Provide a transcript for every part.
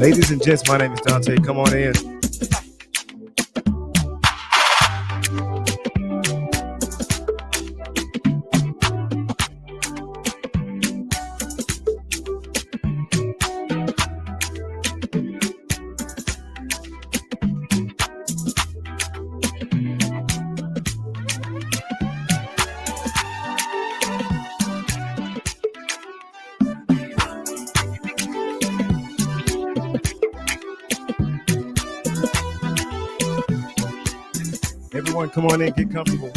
Ladies and gents, my name is Dante. Come on in. Everyone, come on in, get comfortable.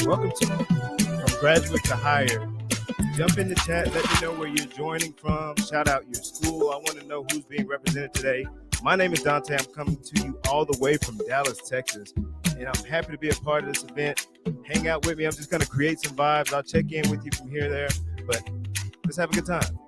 Welcome to From Graduate to Hire. Jump in the chat, let me know where you're joining from. Shout out your school. I want to know who's being represented today. My name is Dante. I'm coming to you all the way from Dallas, Texas. And I'm happy to be a part of this event. Hang out with me. I'm just going to create some vibes. I'll check in with you from here to there. But let's have a good time.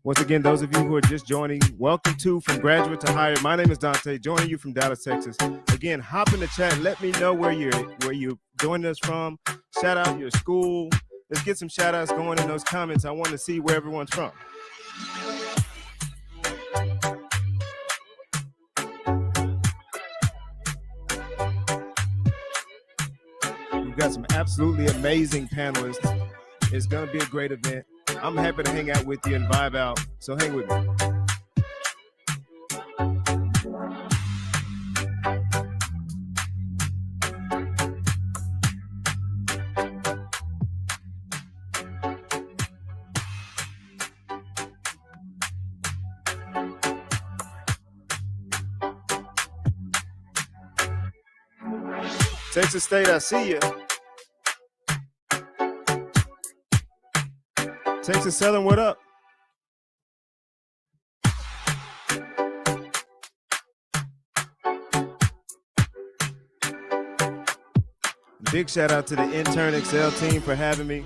Once again, those of you who are just joining, welcome to From Graduate to Hire. My name is Dante, joining you from Dallas, Texas. Again, hop in the chat. Let me know where you're joining us from. Shout out your school. Let's get some shout outs going in those comments. I want to see where everyone's from. We've got some absolutely amazing panelists. It's going to be a great event. I'm happy to hang out with you and vibe out, so hang with me. Texas State, I see you. Texas Southern, what up? Big shout out to the internXL team for having me.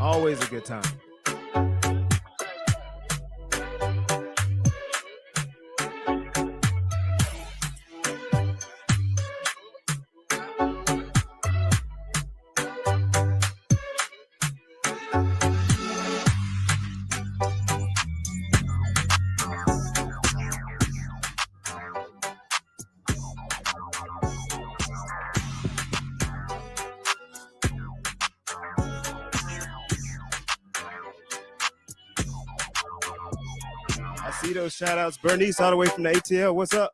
Always a good time. see those shout outs. Bernice all the way from the ATL. What's up?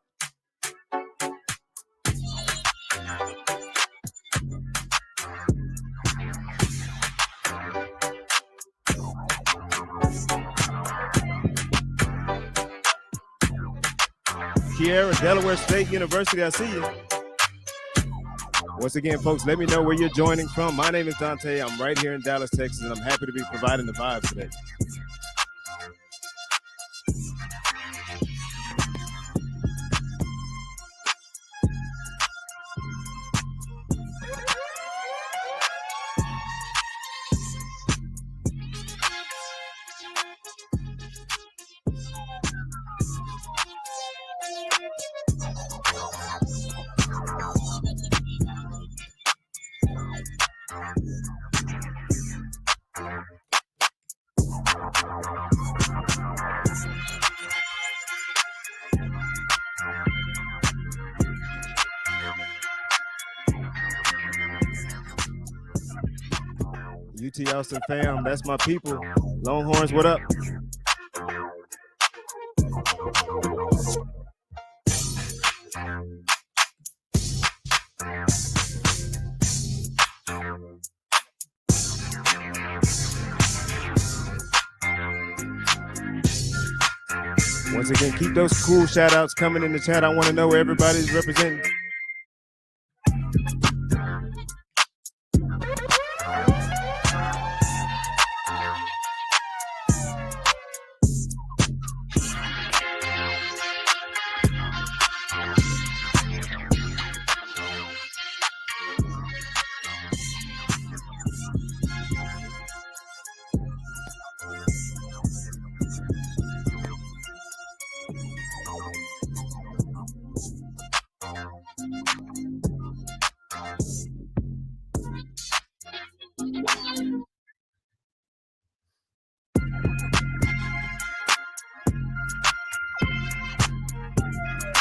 Kiera, Delaware State University, I see you. Once again, folks, let me know where you're joining from. My name is Dante. I'm right here in Dallas, Texas, and I'm happy to be providing the vibes today. UT Austin fam, that's my people. Longhorns, what up? Once again, keep those cool shout outs coming in the chat. I want to know where everybody's representing.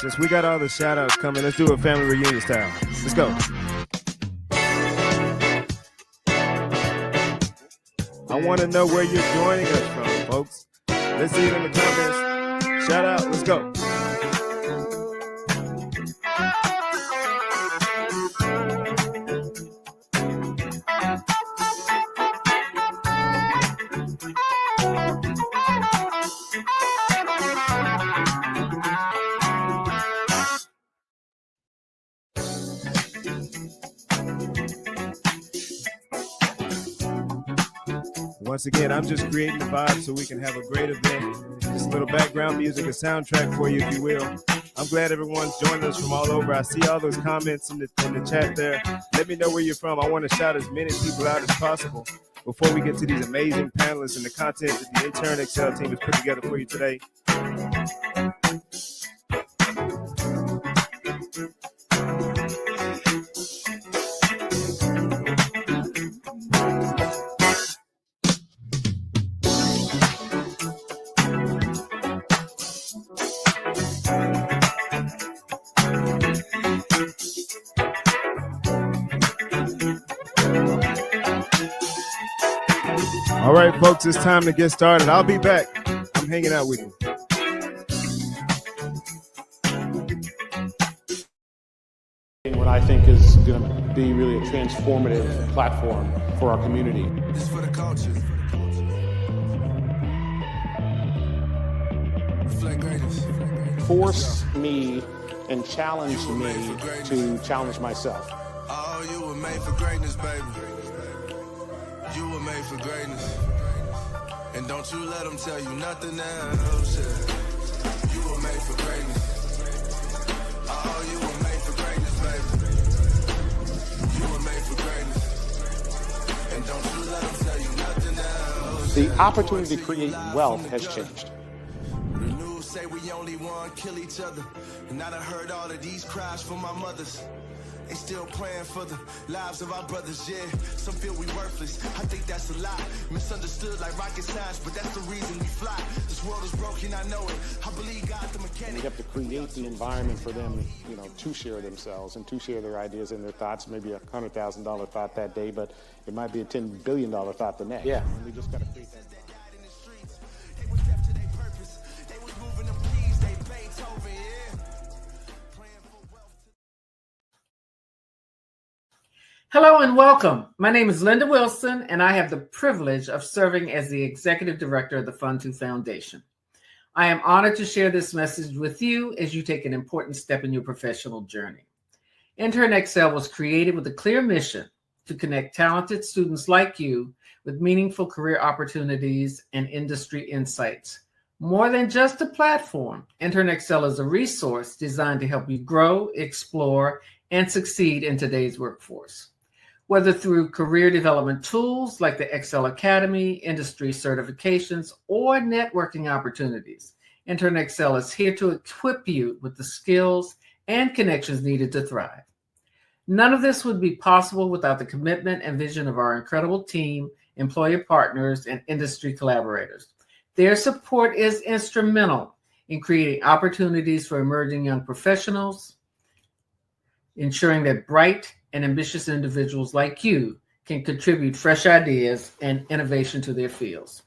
Since we got all the shout outs coming, let's do a family reunion style. Let's go. I want to know where you're joining us from, folks. Let's see it in the comments. Shout out. Let's go. Once again, I'm just creating the vibe so we can have a great event. Just a little background music, a soundtrack for you, if you will. I'm glad everyone's joining us from all over. I see all those comments in the chat there. Let me know where you're from. I want to shout as many people out as possible before we get to these amazing panelists and the content that the internXL team has put together for you today. All right, folks, it's time to get started. I'll be back. I'm hanging out with you. What I think is going to be really a transformative platform for our community. This is for the culture. Reflect greatness. Force me and challenge me to challenge myself. Oh, you were made for greatness, baby. You were made for greatness. And don't you let them tell you nothing else. You were made for greatness. Oh, you were made for greatness, baby. You were made for greatness. And don't you let them tell you nothing else. The opportunity to create wealth has changed. The news say we only want to kill each other. And I done heard all of these cries from my mothers. They still praying for the lives of our brothers, yeah. Some feel we worthless, I think that's a lie. Misunderstood like rocket science, but that's the reason we fly. This world is broken, I know it. I believe God the mechanic. We have to create the environment for them, to share themselves and to share their ideas and their thoughts. Maybe a $100,000 thought that day, but it might be a $10 billion thought the next. Yeah. And we just got to create that. Hello and welcome. My name is Linda Wilson, and I have the privilege of serving as the Executive Director of the Fund2 Foundation. I am honored to share this message with you as you take an important step in your professional journey. internXL was created with a clear mission to connect talented students like you with meaningful career opportunities and industry insights. More than just a platform, internXL is a resource designed to help you grow, explore, and succeed in today's workforce. Whether through career development tools like the Excel Academy, industry certifications, or networking opportunities, internXL is here to equip you with the skills and connections needed to thrive. None of this would be possible without the commitment and vision of our incredible team, employer partners, and industry collaborators. Their support is instrumental in creating opportunities for emerging young professionals, ensuring that bright and ambitious individuals like you can contribute fresh ideas and innovation to their fields.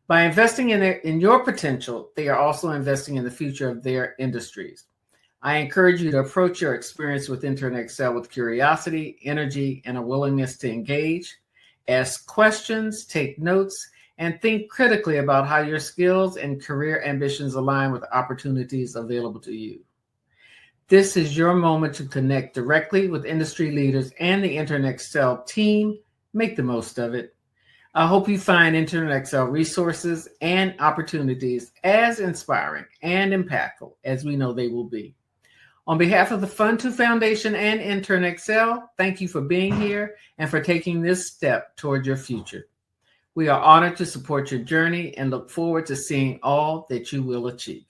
By investing in your potential, they are also investing in the future of their industries. I encourage you to approach your experience with internXL with curiosity, energy, and a willingness to engage. Ask questions, take notes, and think critically about how your skills and career ambitions align with opportunities available to you. This is your moment to connect directly with industry leaders and the internXL team. Make the most of it. I hope you find internXL resources and opportunities as inspiring and impactful as we know they will be. On behalf of the Fund2 Foundation and internXL, thank you for being here and for taking this step toward your future. We are honored to support your journey and look forward to seeing all that you will achieve.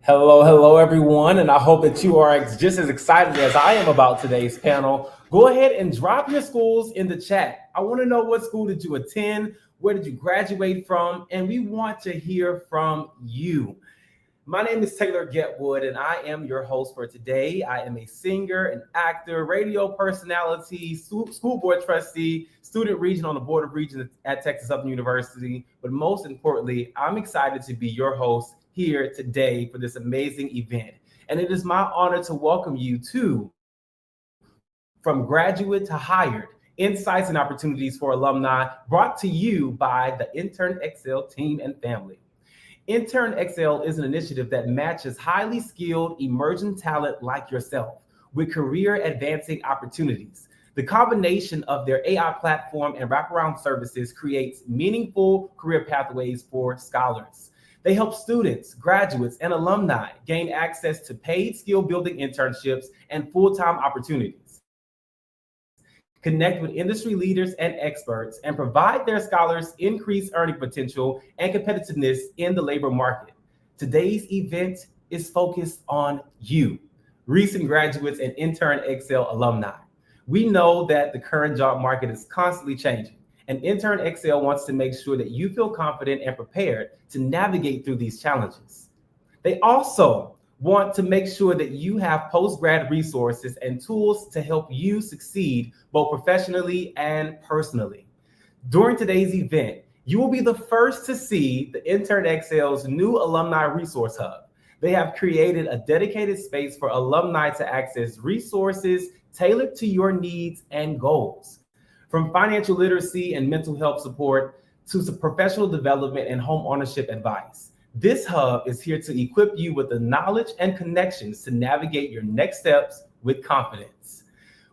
Hello, everyone, and I hope that you are just as excited as I am about today's panel. Go ahead and drop your schools in the chat. I want to know, what school did you attend? Where did you graduate from? And we want to hear from you. My name is Taylor Getwood, and I am your host for today. I am a singer, an actor, radio personality, school board trustee, student regent on the Board of Regents at Texas Southern University. But most importantly, I'm excited to be your host here today for this amazing event. And it is my honor to welcome you to From Graduate to Hired, Insights and Opportunities for Alumni, brought to you by the internXL team and family. internXL is an initiative that matches highly skilled emerging talent like yourself with career advancing opportunities. The combination of their AI platform and wraparound services creates meaningful career pathways for scholars. They help students, graduates, and alumni gain access to paid skill-building internships and full-time opportunities, connect with industry leaders and experts, and provide their scholars increased earning potential and competitiveness in the labor market. Today's event is focused on you, recent graduates and internXL alumni. We know that the current job market is constantly changing, and internXL wants to make sure that you feel confident and prepared to navigate through these challenges. They also want to make sure that you have post-grad resources and tools to help you succeed both professionally and personally. During today's event, you will be the first to see the internXL's new Alumni Resource Hub. They have created a dedicated space for alumni to access resources tailored to your needs and goals. From financial literacy and mental health support to professional development and home ownership advice, this hub is here to equip you with the knowledge and connections to navigate your next steps with confidence.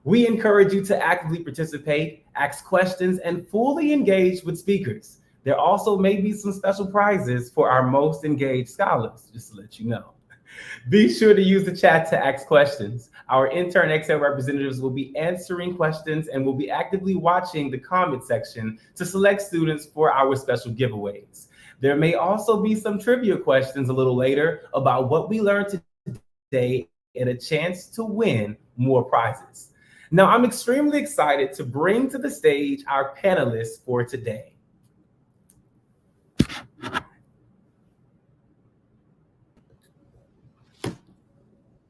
We encourage you to actively participate, ask questions, and fully engage with speakers. There also may be some special prizes for our most engaged scholars, just to let you know. Be sure to use the chat to ask questions. Our internXL representatives will be answering questions and will be actively watching the comment section to select students for our special giveaways. There may also be some trivia questions a little later about what we learned today and a chance to win more prizes. Now, I'm extremely excited to bring to the stage our panelists for today.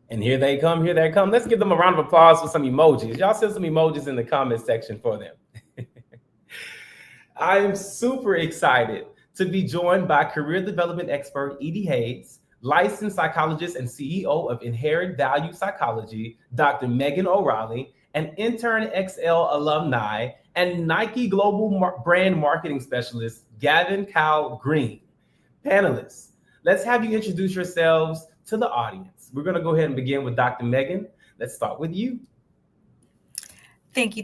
And here they come, here they come. Let's give them a round of applause with some emojis. Y'all send some emojis in the comment section for them. I am super excited to be joined by career development expert Edie Hayes, licensed psychologist and CEO of Inherent Value Psychology, Dr. Megan O'Reilly, an internXL alumni, and Nike Global Brand Marketing Specialist, Gavin Kyle Green. Panelists, let's have you introduce yourselves to the audience. We're going to go ahead and begin with Dr. Megan. Let's start with you. Thank you,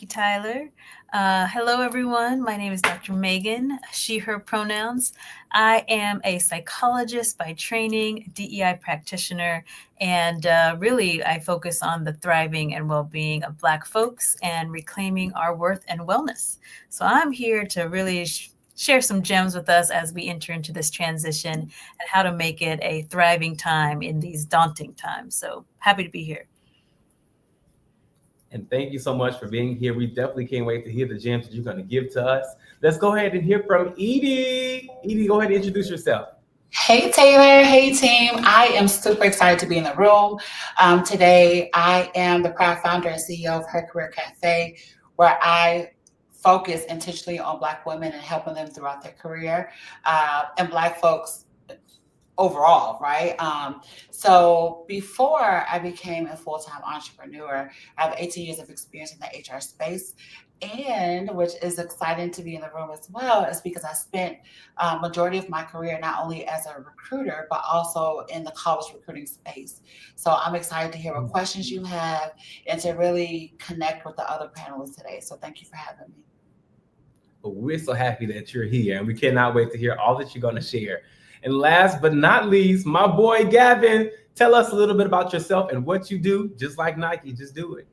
Tyler. Hello, everyone. My name is Dr. Megan, she, her pronouns. I am a psychologist by training, DEI practitioner, and really I focus on the thriving and well-being of Black folks and reclaiming our worth and wellness. So I'm here to really share some gems with us as we enter into this transition and how to make it a thriving time in these daunting times. So happy to be here. And thank you so much for being here. We definitely can't wait to hear the gems that you're going to give to us. Let's go ahead and hear from Edie. Edie, go ahead and introduce yourself. Hey, Taylor. Hey, team. I am super excited to be in the room. Today, I am the proud founder and CEO of Her Career Cafe, where I focus intentionally on Black women and helping them throughout their career and Black folks overall, right? So before I became a full-time entrepreneur, I have 18 years of experience in the HR space. And which is exciting to be in the room as well, is because I spent majority of my career not only as a recruiter, but also in the college recruiting space. So I'm excited to hear what questions you have and to really connect with the other panelists today. So thank you for having me. Well, we're so happy that you're here, and we cannot wait to hear all that you're going to share. And last but not least, my boy Gavin, tell us a little bit about yourself and what you do. Just like Nike, just do it.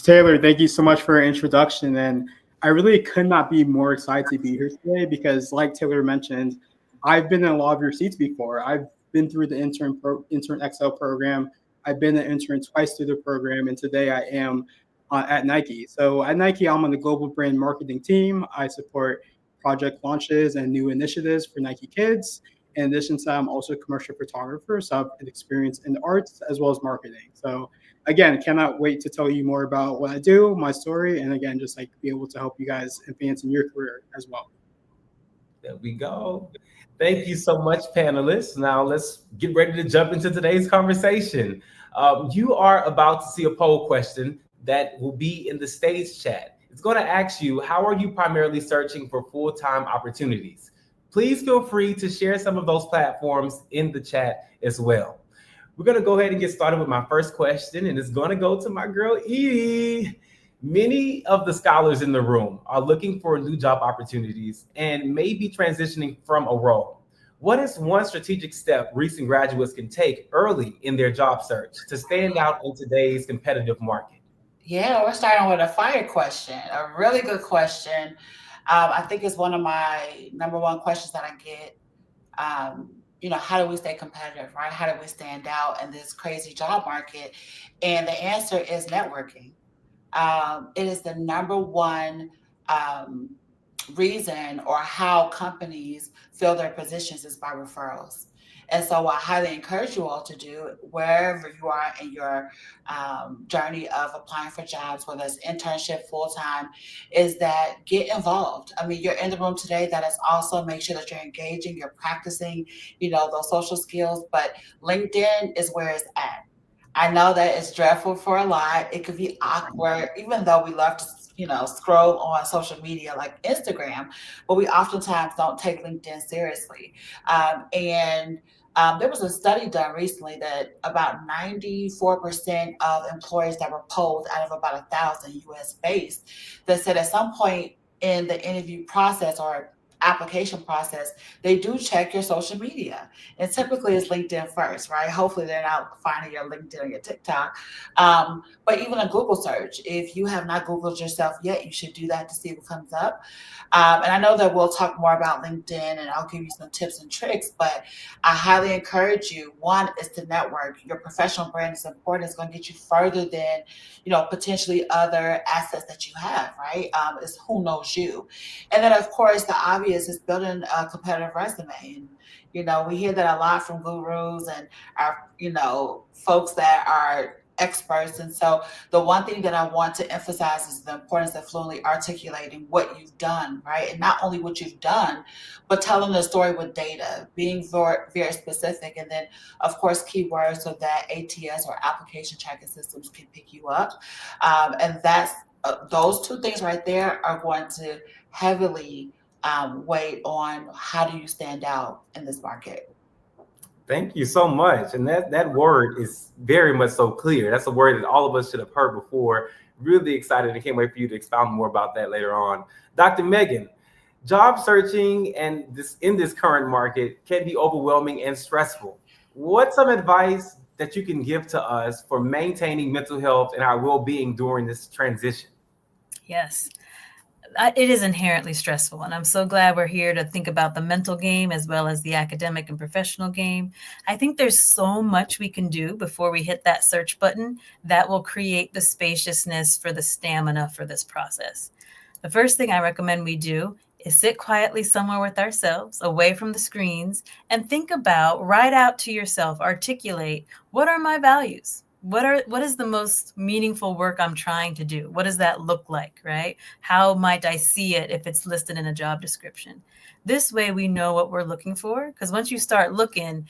Taylor, thank you so much for your introduction. And I really could not be more excited to be here today because, like Taylor mentioned, I've been in a lot of your seats before. I've been through the internXL program. I've been an intern twice through the program, and today I am at Nike. So at Nike, I'm on the global brand marketing team. I support project launches and new initiatives for Nike Kids. In addition to that, I'm also a commercial photographer, so I have an experience in the arts as well as marketing. So again, cannot wait to tell you more about what I do, my story, and again, just like be able to help you guys advance in your career as well. There we go. Thank you so much, panelists. Now let's get ready to jump into today's conversation. You are about to see a poll question that will be in the stage chat. It's going to ask you, how are you primarily searching for full-time opportunities? Please feel free to share some of those platforms in the chat as well. We're going to go ahead and get started with my first question, and it's going to go to my girl, Edie. Many of the scholars in the room are looking for new job opportunities and may be transitioning from a role. What is one strategic step recent graduates can take early in their job search to stand out in today's competitive market? Yeah, we're starting with a fire question, a really good question. I think it's one of my number one questions that I get. How do we stay competitive, right? How do we stand out in this crazy job market? And the answer is networking. It is the number one reason or how companies fill their positions is by referrals. And so I highly encourage you all to do, wherever you are in your journey of applying for jobs, whether it's internship, full-time, is that get involved. I mean, you're in the room today. That is also make sure that you're engaging, you're practicing, those social skills. But LinkedIn is where it's at. I know that it's dreadful for a lot. It could be awkward, even though we love to scroll on social media like Instagram, but we oftentimes don't take LinkedIn seriously. There was a study done recently that about 94% of employers that were polled out of about 1,000 US based that said at some point in the interview process or application process, they do check your social media. And typically it's LinkedIn first, right? Hopefully they're not finding your LinkedIn or your TikTok. But even a Google search, if you have not Googled yourself yet, you should do that to see what comes up. And I know that we'll talk more about LinkedIn and I'll give you some tips and tricks, but I highly encourage you. One is to network. Your professional brand is important. It's going to get you further than, potentially other assets that you have, right? It's who knows you. And then of course, the obvious is building a competitive resume. And, we hear that a lot from gurus and our, folks that are experts. And so the one thing that I want to emphasize is the importance of fluently articulating what you've done, right? And not only what you've done, but telling the story with data, being very, very specific. And then, of course, keywords so that ATS or application tracking systems can pick you up. And that's those two things right there are going to heavily weigh on how do you stand out in this market. Thank you so much. And that word is very much so clear. That's a word that all of us should have heard before. Really excited and can't wait for you to expound more about that later on. Dr. Megan, job searching and in this current market can be overwhelming and stressful. What's some advice that you can give to us for maintaining mental health and our well-being during this transition? Yes. It is inherently stressful, and I'm so glad we're here to think about the mental game as well as the academic and professional game. I think there's so much we can do before we hit that search button that will create the spaciousness for the stamina for this process. The first thing I recommend we do is sit quietly somewhere with ourselves, away from the screens, and think about, write out to yourself, articulate, what are my values? What is the most meaningful work I'm trying to do? What does that look like, right? How might I see it if it's listed in a job description? This way we know what we're looking for, because once you start looking,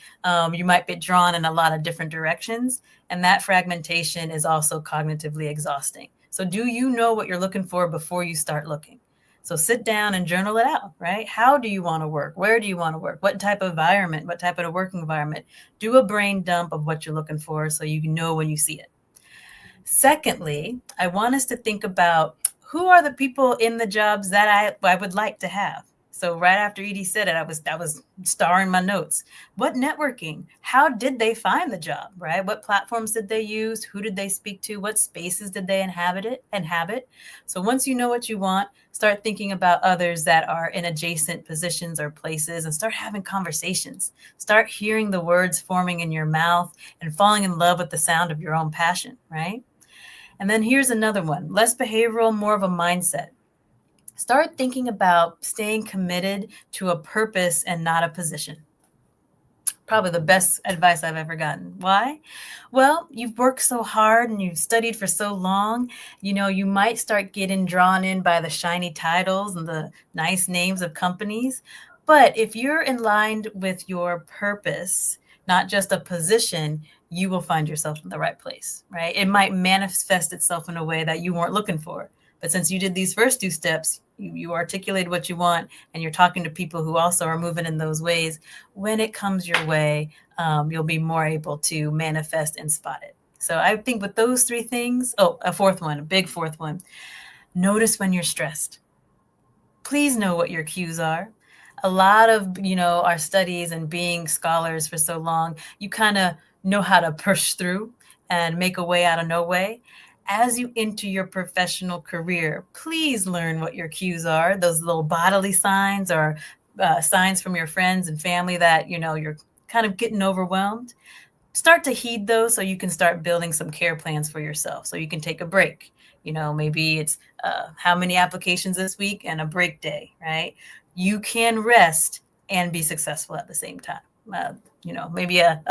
you might be drawn in a lot of different directions, and that fragmentation is also cognitively exhausting. So do you know what you're looking for before you start looking? So sit down and journal it out, right? How do you want to work? Where do you want to work? What type of environment? What type of working environment? Do a brain dump of what you're looking for so you know when you see it. Secondly, I want us to think about who are the people in the jobs that I would like to have. So right after Edie said it, I was starring my notes. What networking? How did they find the job, right? What platforms did they use? Who did they speak to? What spaces did they inhabit? So once you know what you want, start thinking about others that are in adjacent positions or places and start having conversations. Start hearing the words forming in your mouth and falling in love with the sound of your own passion, right? And then here's another one, less behavioral, more of a mindset. Start thinking about staying committed to a purpose and not a position. Probably the best advice I've ever gotten. Why? Well, you've worked so hard and you've studied for so long, you might start getting drawn in by the shiny titles and the nice names of companies. But if you're in line with your purpose, not just a position, you will find yourself in the right place, right? It might manifest itself in a way that you weren't looking for. But since you did these first two steps, you articulate what you want, and you're talking to people who also are moving in those ways. When it comes your way, you'll be more able to manifest and spot it. So I think with those three things, a fourth one, a big fourth one, notice when you're stressed. Please know what your cues are. A lot of, our studies and being scholars for so long, you kind of know how to push through and make a way out of no way. As you enter your professional career, please learn what your cues are, those little bodily signs or signs from your friends and family that, you're kind of getting overwhelmed. Start to heed those so you can start building some care plans for yourself so you can take a break. Maybe it's how many applications this week and a break day, right? You can rest and be successful at the same time. Maybe a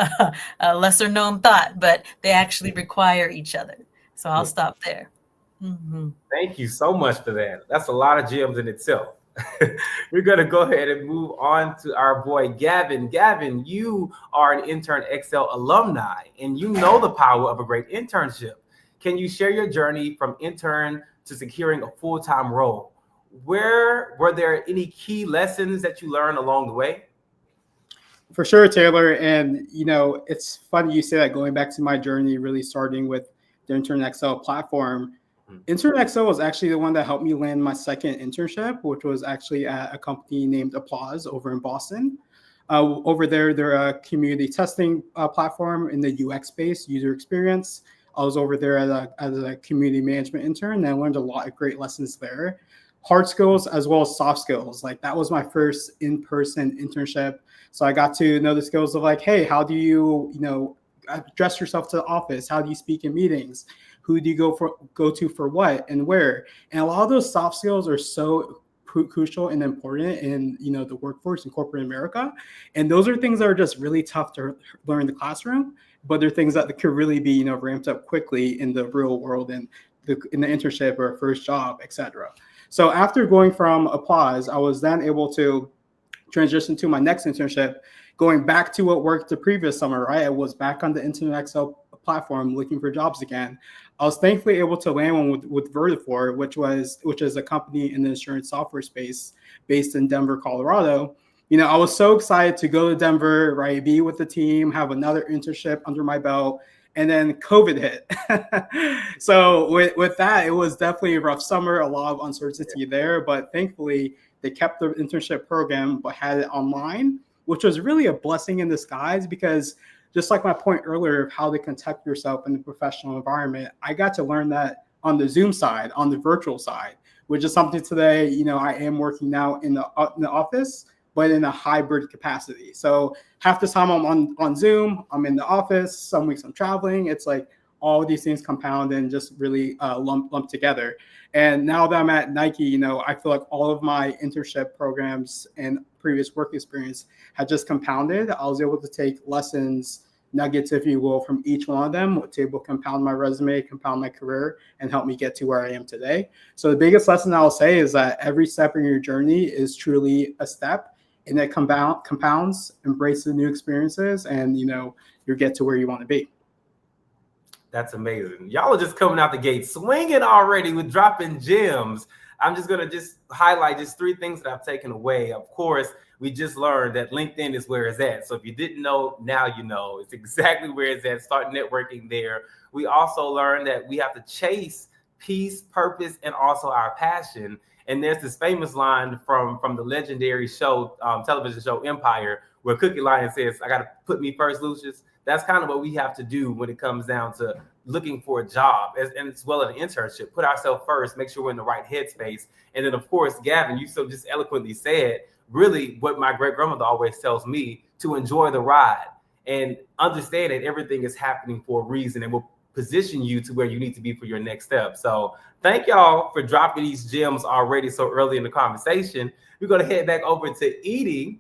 lesser known thought, but they actually require each other. So I'll stop there. Mm-hmm. Thank you so much for that. That's a lot of gems in itself. We're going to go ahead and move on to our boy, Gavin. Gavin, you are an internXL alumni, and you know the power of a great internship. Can you share your journey from intern to securing a full-time role? Were there any key lessons that you learned along the way? For sure, Taylor. And, it's funny you say that, going back to my journey, really starting with the internXL platform. internXL was actually the one that helped me land my second internship, which was actually at a company named Applause over in Boston. Over there, they're a community testing platform in the UX space, user experience. I was over there as a community management intern, and I learned a lot of great lessons there. Hard skills as well as soft skills. Like, that was my first in-person internship. So I got to know the skills of, like, hey, how do you, address yourself to the office? How do you speak in meetings? Who do you go to for what and where? And a lot of those soft skills are so crucial and important in, you know, the workforce in corporate America. And those are things that are just really tough to learn in the classroom, but they're things that could really be, you know, ramped up quickly in the real world and in the internship or first job, etc. So after going from Applause, I was then able to transition to my next internship, going back to what worked the previous summer, right? I was back on the internXL platform looking for jobs again. I was thankfully able to land one with Vertiport, which is a company in the insurance software space based in Denver, Colorado. You know, I was so excited to go to Denver, right? Be with the team, have another internship under my belt, and then COVID hit. So with that, it was definitely a rough summer, a lot of uncertainty there, but thankfully they kept the internship program, but had it online, which was really a blessing in disguise, because just like my point earlier of how to conduct yourself in the professional environment, I got to learn that on the Zoom side, on the virtual side, which is something today, you know, I am working now in the office, but in a hybrid capacity. So half the time I'm on Zoom, I'm in the office, some weeks I'm traveling. It's like all these things compound and just really lump together. And now that I'm at Nike, you know, I feel like all of my internship programs and previous work experience had just compounded. I was able to take lessons, nuggets, if you will, from each one of them to able to compound my resume, compound my career, and help me get to where I am today. So the biggest lesson I'll say is that every step in your journey is truly a step, and it compounds, embrace the new experiences, and, you know, you get to where you want to be. That's amazing. Y'all are just coming out the gate swinging already with dropping gems. I'm just going to highlight just 3 things that I've taken away. Of course, we just learned that LinkedIn is where it's at. So if you didn't know, now you know. It's exactly where it's at. Start networking there. We also learned that we have to chase peace, purpose, and also our passion. And there's this famous line from the legendary show, television show Empire, where Cookie Lion says, "I got to put me first, Lucius." That's kind of what we have to do when it comes down to looking for a job, and as well as an internship. Put ourselves first, make sure we're in the right headspace. And then, of course, Gavin, you so just eloquently said, really what my great-grandmother always tells me, to enjoy the ride and understand that everything is happening for a reason and will position you to where you need to be for your next step. So thank y'all for dropping these gems already so early in the conversation. We're going to head back over to Edie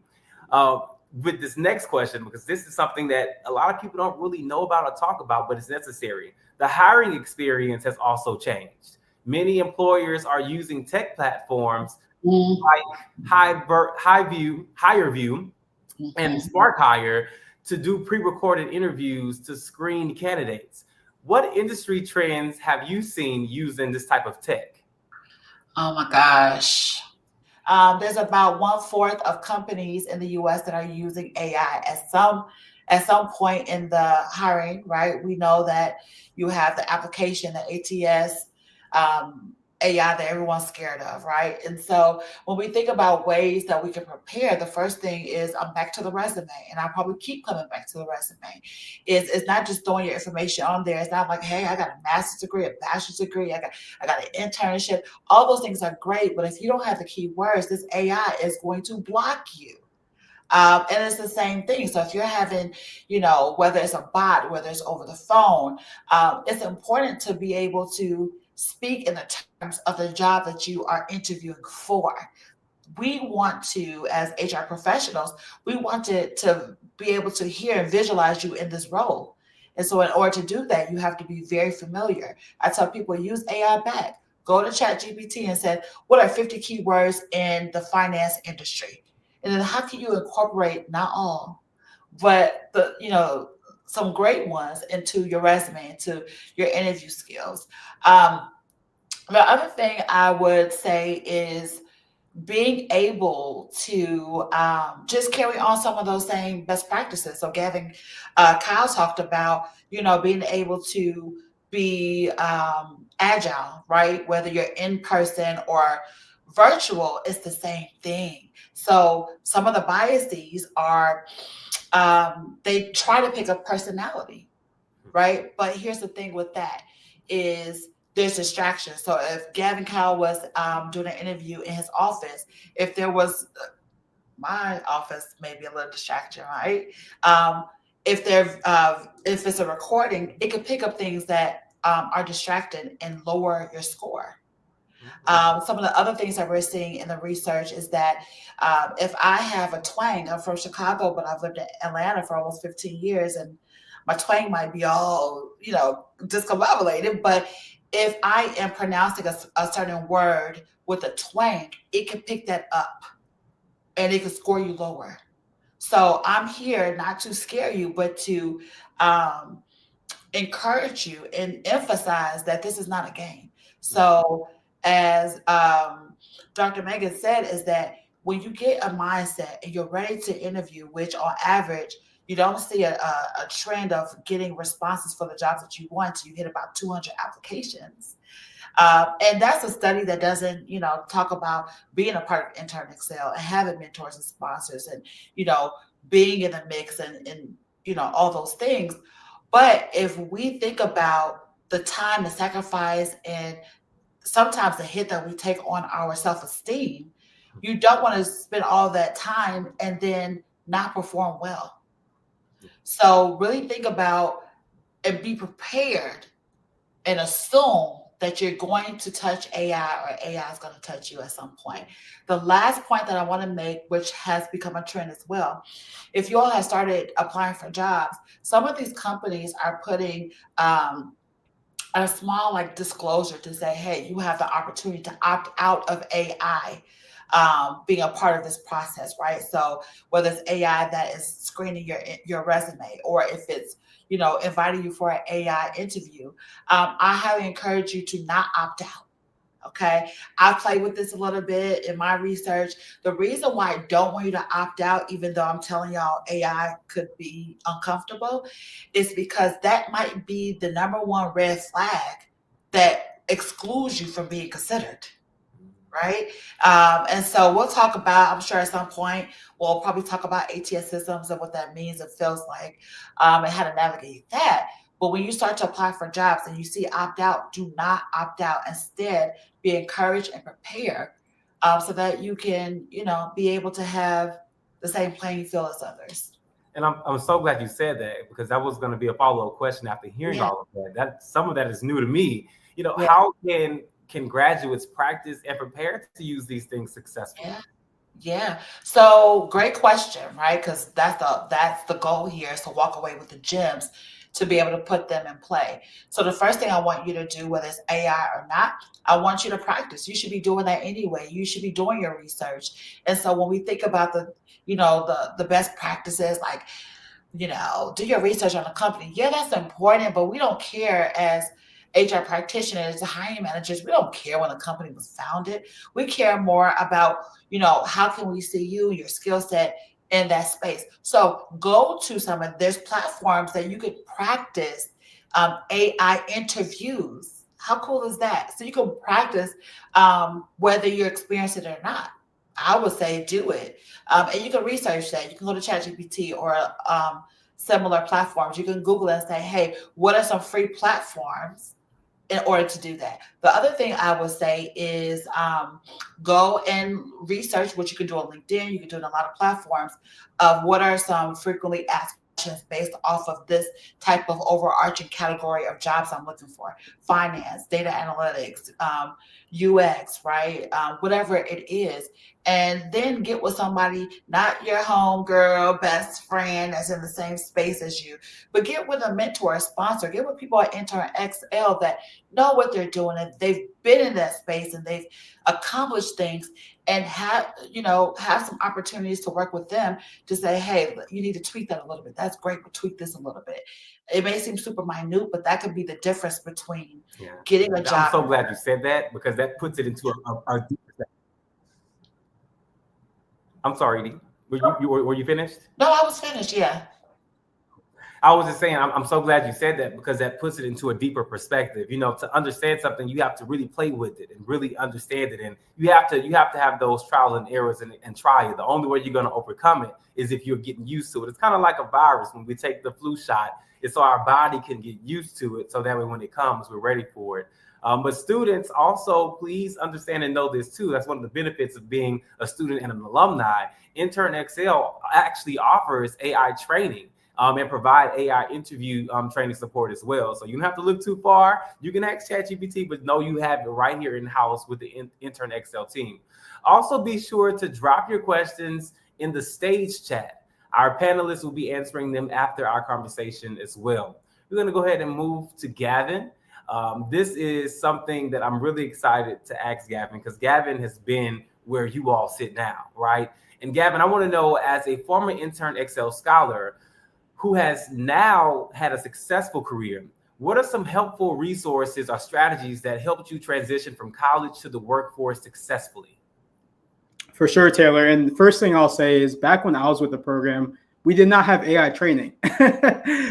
with this next question, because this is something that a lot of people don't really know about or talk about, but it's necessary. The hiring experience has also changed. Many employers are using tech platforms like HireVue and Spark Hire to do pre-recorded interviews to screen candidates. What industry trends have you seen using this type of tech? Oh my gosh. There's about 1/4 of companies in the U.S. that are using AI at some point in the hiring, right? We know that you have the application, the ATS, AI that everyone's scared of, right? And so when we think about ways that we can prepare, the first thing is I'm back to the resume, and I'll probably keep coming back to the resume. It's not just throwing your information on there. It's not like, hey, I got a master's degree, a bachelor's degree, I got an internship. All those things are great, but if you don't have the keywords, this AI is going to block you. And it's the same thing. So if you're having, you know, whether it's a bot, whether it's over the phone, it's important to be able to speak in the terms of the job that you are interviewing for. We want to, as HR professionals, we want to be able to hear and visualize you in this role. And so in order to do that, you have to be very familiar. I tell people, use AI back. Go to ChatGPT and say, what are 50 keywords in the finance industry? And then how can you incorporate not all, but some great ones into your resume, into your interview skills. The other thing I would say is being able to just carry on some of those same best practices. So Gavin, Kyle talked about, being able to be agile, right? Whether you're in person or virtual, it's the same thing. So some of the biases are they try to pick up personality, right? But here's the thing with that is there's distractions. So if Gavin Kyle was doing an interview in his office, if there was my office, maybe a little distraction, right? If it's a recording, it could pick up things that are distracting and lower your score. Some of the other things that we're seeing in the research is that if I have a twang, I'm from Chicago, but I've lived in Atlanta for almost 15 years, and my twang might be all, discombobulated, but if I am pronouncing a certain word with a twang, it can pick that up and it can score you lower. So I'm here not to scare you, but to encourage you and emphasize that this is not a game. So as Dr. Megan said, is that when you get a mindset and you're ready to interview, which on average, you don't see a trend of getting responses for the jobs that you want. You hit about 200 applications. And that's a study that doesn't, talk about being a part of internXL and having mentors and sponsors and, being in the mix and all those things. But if we think about the time, the sacrifice, and sometimes the hit that we take on our self-esteem, you don't want to spend all that time and then not perform well. So really think about and be prepared and assume that you're going to touch AI or AI is going to touch you at some point. The last point that I want to make, which has become a trend as well, if you all have started applying for jobs, some of these companies are putting a small disclosure to say, hey, you have the opportunity to opt out of AI being a part of this process, right? So whether it's AI that is screening your resume, or if it's inviting you for an AI interview, I highly encourage you to not opt out. Okay, I played with this a little bit in my research. The reason why I don't want you to opt out, even though I'm telling y'all AI could be uncomfortable, is because that might be the number one red flag that excludes you from being considered. Right. And so we'll talk about, I'm sure at some point, we'll probably talk about ATS systems and what that means and feels like, and how to navigate that. But when you start to apply for jobs and you see opt out, do not opt out. Instead, be encouraged and prepare so that you can, be able to have the same playing field as others. And I'm so glad you said that, because that was going to be a follow-up question after hearing all of that. That some of that is new to me. How can graduates practice and prepare to use these things successfully? Yeah. So great question, right? Because that's the goal here, is to walk away with the gems to be able to put them in play. So the first thing I want you to do, whether it's AI or not, I want you to practice. You should be doing that anyway. You should be doing your research. And so when we think about the best practices, do your research on a company. Yeah, that's important, but we don't care as HR practitioners, hiring managers. We don't care when a company was founded. We care more about, how can we see you, your skill set in that space. So go to there's platforms that you could practice AI interviews. How cool is that? So you can practice whether you're experienced it or not. I would say do it. And you can research that. You can go to ChatGPT or similar platforms. You can Google it and say, hey, what are some free platforms in order to do that? The other thing I would say is go and research, what you can do on LinkedIn. You can do it on a lot of platforms, of what are some frequently asked questions based off of this type of overarching category of jobs I'm looking for: finance, data analytics, UX, right? Whatever it is. And then get with somebody, not your homegirl, best friend that's in the same space as you, but get with a mentor, a sponsor, get with people at internXL that know what they're doing, and they've been in that space and they've accomplished things, and have some opportunities to work with them to say, hey, you need to tweak that a little bit. That's great, but tweak this a little bit. It may seem super minute, but that could be the difference between getting a job. I'm so glad you said that, because that puts it into a deeper. I'm sorry, Edie. Were you finished? No, I was finished. Yeah. I was just saying, I'm so glad you said that, because that puts it into a deeper perspective. To understand something, you have to really play with it and really understand it. And you have to have those trials and errors and try it. The only way you're going to overcome it is if you're getting used to it. It's kind of like a virus. When we take the flu shot, it's so our body can get used to it, so that way when it comes, we're ready for it. But students also, please understand and know this too. That's one of the benefits of being a student and an alumni. internXL actually offers AI training. and provide AI interview training support as well. So you don't have to look too far. You can ask ChatGPT, but know you have it right here in-house with the internXL team. Also, be sure to drop your questions in the stage chat. Our panelists will be answering them after our conversation as well. We're going to go ahead and move to Gavin. This is something that I'm really excited to ask Gavin, because Gavin has been where you all sit now, right? And Gavin, I want to know, as a former internXL scholar who has now had a successful career, what are some helpful resources or strategies that helped you transition from college to the workforce successfully? For sure, Taylor. And the first thing I'll say is, back when I was with the program, we did not have AI training.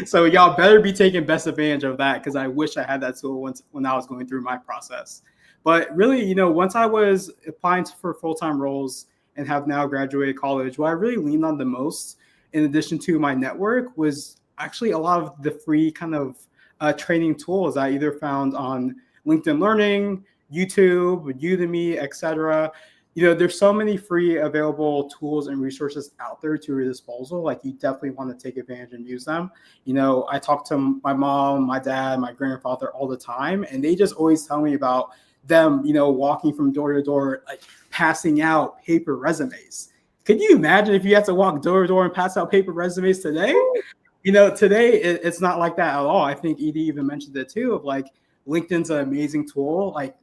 So y'all better be taking best advantage of that, because I wish I had that tool when I was going through my process. But really, once I was applying for full-time roles and have now graduated college, what I really leaned on the most, in addition to my network, was actually a lot of the free kind of training tools I either found on LinkedIn Learning, YouTube, Udemy, etc. There's so many free available tools and resources out there to your disposal. Like, you definitely want to take advantage and use them. I talk to my mom, my dad, my grandfather all the time, and they just always tell me about them, walking from door to door, like passing out paper resumes. Could you imagine if you had to walk door to door and pass out paper resumes today? Today it's not like that at all. I think Edie even mentioned it too, of like, LinkedIn's an amazing tool. Like,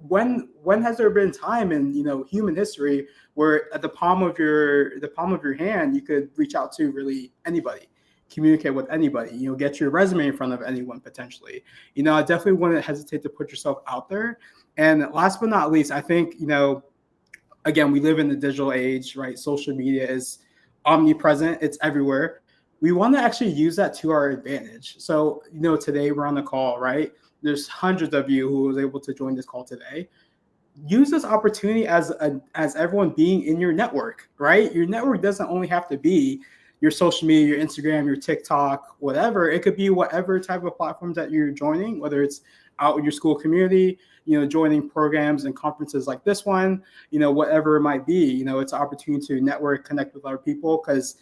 when has there been time in human history where at the palm of your hand you could reach out to really anybody, communicate with anybody, get your resume in front of anyone potentially. I definitely wouldn't hesitate to put yourself out there. And last but not least, I think again, we live in the digital age, right? Social media is omnipresent, it's everywhere. We want to actually use that to our advantage. So today we're on the call, right? There's hundreds of you who was able to join this call today. Use this opportunity as everyone being in your network, right? Your network doesn't only have to be your social media, your Instagram, your TikTok, whatever. It could be whatever type of platforms that you're joining, whether it's out in your school community, joining programs and conferences like this one, whatever it might be. It's an opportunity to network, connect with other people, because,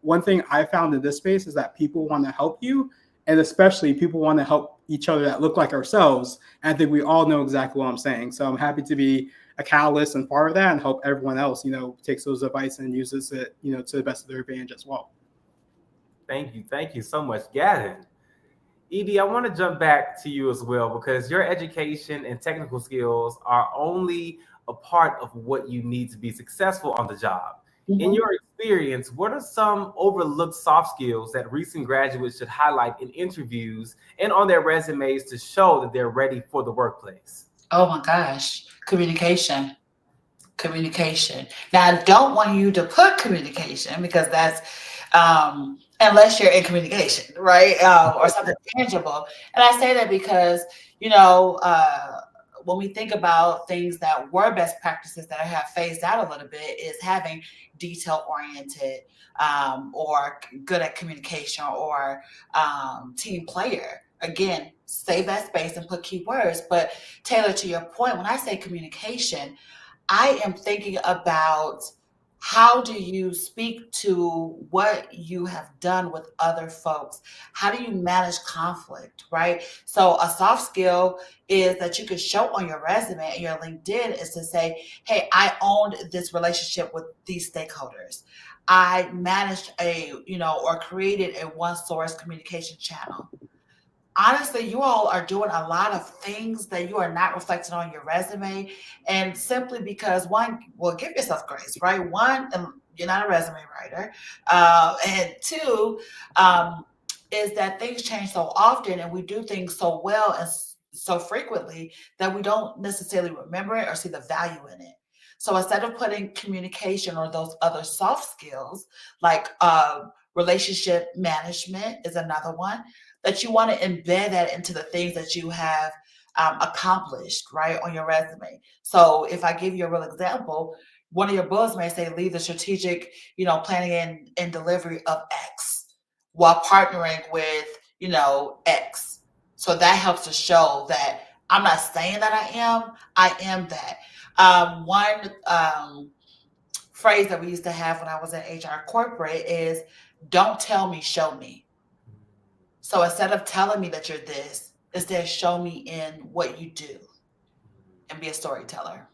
one thing I found in this space is that people want to help you. And especially people want to help each other that look like ourselves. And I think we all know exactly what I'm saying. So I'm happy to be a catalyst and part of that, and help everyone else, takes those advice and uses it, to the best of their advantage as well. Thank you. Thank you so much, Gavin. Edie, I want to jump back to you as well, because your education and technical skills are only a part of what you need to be successful on the job. Mm-hmm. In your experience, what are some overlooked soft skills that recent graduates should highlight in interviews and on their resumes to show that they're ready for the workplace? Oh my gosh, communication. Now, I don't want you to put communication, because that's unless you're in communication, right? Or something tangible. And I say that because, when we think about things that were best practices that I have phased out a little bit, is having detail-oriented or good at communication, or team player. Again, save that space and put keywords. But Taylor, to your point, when I say communication, I am thinking about, how do you speak to what you have done with other folks? How do you manage conflict, right? So a soft skill is that you can show on your resume and your LinkedIn is to say, hey, I owned this relationship with these stakeholders. I managed or created a one-source communication channel. Honestly, you all are doing a lot of things that you are not reflecting on your resume. And simply because, one, well, give yourself grace, right? One, you're not a resume writer. And two, is that things change so often, and we do things so well and so frequently that we don't necessarily remember it or see the value in it. So instead of putting communication or those other soft skills, like relationship management is another one, that you want to embed that into the things that you have accomplished, right, on your resume. So if I give you a real example, one of your bullets may say, lead the strategic, planning and delivery of X while partnering with, X. So that helps to show that I'm not saying that I am that. One phrase that we used to have when I was in HR corporate is, don't tell me, show me. So instead of telling me that you're this, instead show me in what you do and be a storyteller.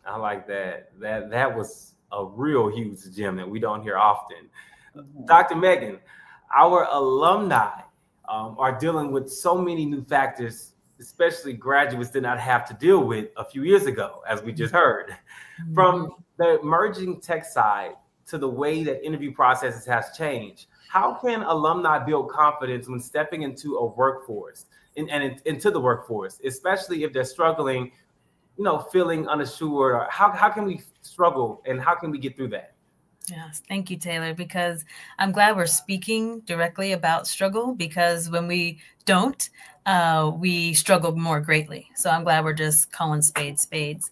I like that. That was a real huge gem that we don't hear often. Dr. Megan, our alumni are dealing with so many new factors, especially graduates did not have to deal with a few years ago, as we just heard. From the emerging tech side to the way that interview processes has changed, how can alumni build confidence when stepping into a workforce and into the workforce, especially if they're struggling, feeling unassured? Or how can we struggle and how can we get through that? Yes, thank you, Taylor, because I'm glad we're speaking directly about struggle, because when we don't, we struggle more greatly. So I'm glad we're just calling spades,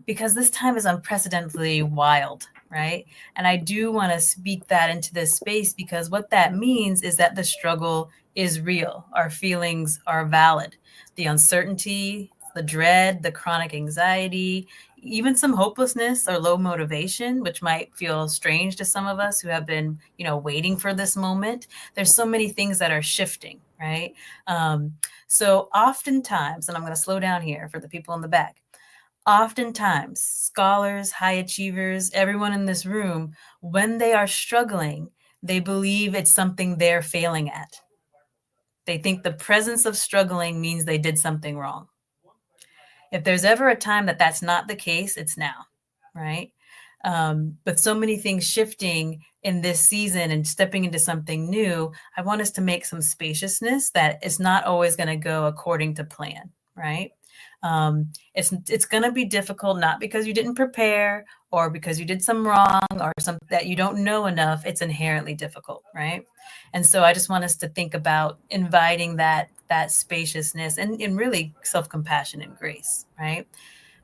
because this time is unprecedentedly wild, right? And I do want to speak that into this space, because what that means is that the struggle is real. Our feelings are valid. The uncertainty, the dread, the chronic anxiety, even some hopelessness or low motivation, which might feel strange to some of us who have been, waiting for this moment. There's so many things that are shifting, right? So oftentimes, and I'm going to slow down here for the people in the back, oftentimes scholars, high achievers, everyone in this room, when they are struggling, they believe it's something they're failing at. They think the presence of struggling means they did something wrong. If there's ever a time that that's not the case, it's now, right? But so many things shifting in this season and stepping into something new, I want us to make some spaciousness that it's not always going to go according to plan, right? It's going to be difficult, not because you didn't prepare or because you did some wrong or something that you don't know enough. It's inherently difficult, right? And so I just want us to think about inviting that spaciousness and really self-compassion and grace, right?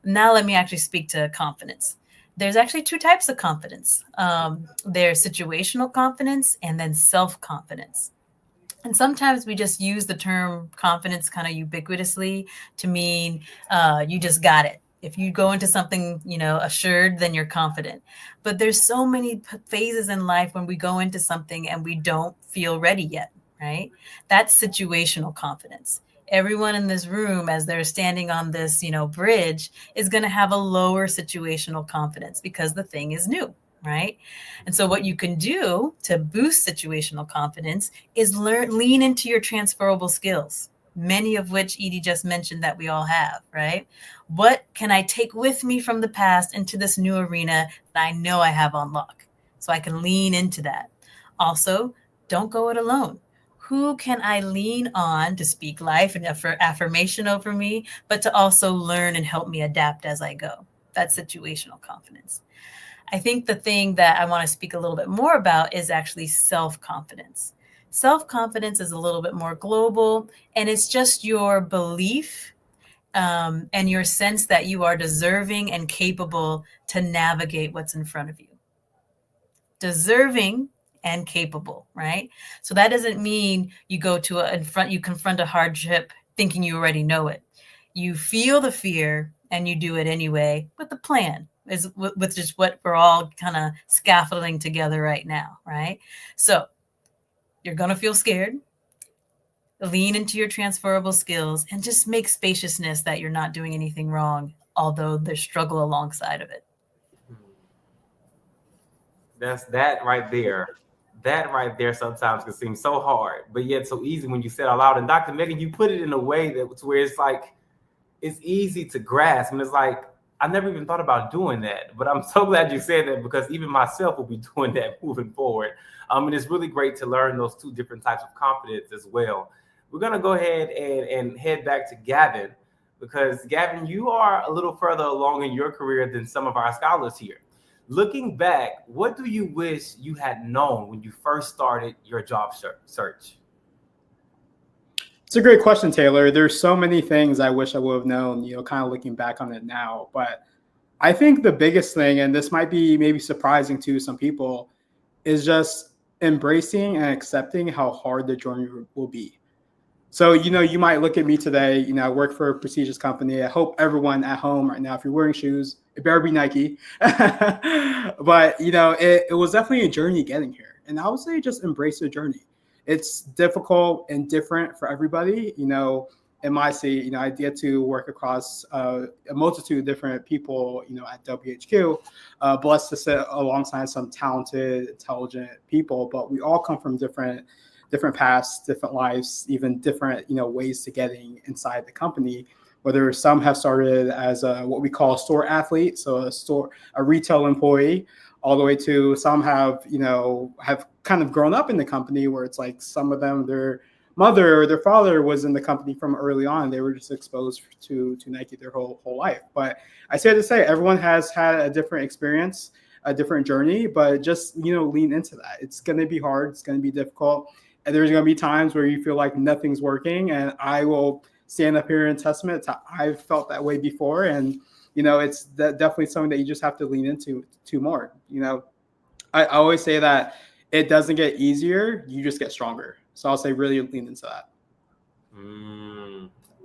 Now let me actually speak to confidence. There's actually two types of confidence. There's situational confidence and then self-confidence. And sometimes we just use the term confidence kind of ubiquitously to mean you just got it. If you go into something, assured, then you're confident. But there's so many phases in life when we go into something and we don't feel ready yet, right? That's situational confidence. Everyone in this room, as they're standing on this, bridge, is going to have a lower situational confidence because the thing is new, right? And so what you can do to boost situational confidence is lean into your transferable skills, many of which Edie just mentioned that we all have, right? What can I take with me from the past into this new arena that I know I have on lock? So I can lean into that. Also, don't go it alone. Who can I lean on to speak life and affirmation over me, but to also learn and help me adapt as I go? That's situational confidence. I think the thing that I want to speak a little bit more about is actually self-confidence. Self-confidence is a little bit more global, and it's just your belief and your sense that you are deserving and capable to navigate what's in front of you. Deserving and capable, right? So that doesn't mean you go to you confront a hardship thinking you already know it. You feel the fear and you do it anyway with a plan, with just what we're all kind of scaffolding together right now, right? So you're going to feel scared. Lean into your transferable skills and just make spaciousness that you're not doing anything wrong, although there's struggle alongside of it. That's that right there. That right there sometimes can seem so hard, but yet so easy when you say it out loud. And Dr. Megan, you put it in a way that's where it's like, it's easy to grasp. And it's like, I never even thought about doing that, but I'm so glad you said that because even myself will be doing that moving forward. And it's really great to learn those two different types of confidence as well. We're going to go ahead and head back to Gavin because Gavin, you are a little further along in your career than some of our scholars here. Looking back, what do you wish you had known when you first started your job search? It's a great question, Taylor. There's so many things I wish I would have known, kind of looking back on it now. But I think the biggest thing, and this might be maybe surprising to some people, is just embracing and accepting how hard the journey will be. So, you might look at me today, I work for a prestigious company. I hope everyone at home right now, if you're wearing shoes, it better be Nike. But, it was definitely a journey getting here. And I would say just embrace the journey. It's difficult and different for everybody. In my seat, I get to work across a multitude of different people, at WHQ, blessed to sit alongside some talented, intelligent people, but we all come from different paths, different lives, even different, ways to getting inside the company. Whether some have started as what we call a store athlete, so a retail employee, all the way to some have kind of grown up in the company where it's like some of them, their mother or their father was in the company from early on. They were just exposed to Nike their whole life. But I say to say, everyone has had a different experience, a different journey, but just, lean into that. It's going to be hard. It's going to be difficult. And there's going to be times where you feel like nothing's working. And I will stand up here in testament to I've felt that way before. And, it's definitely something that you just have to lean into more. I always say that it doesn't get easier. You just get stronger. So I'll say really lean into that.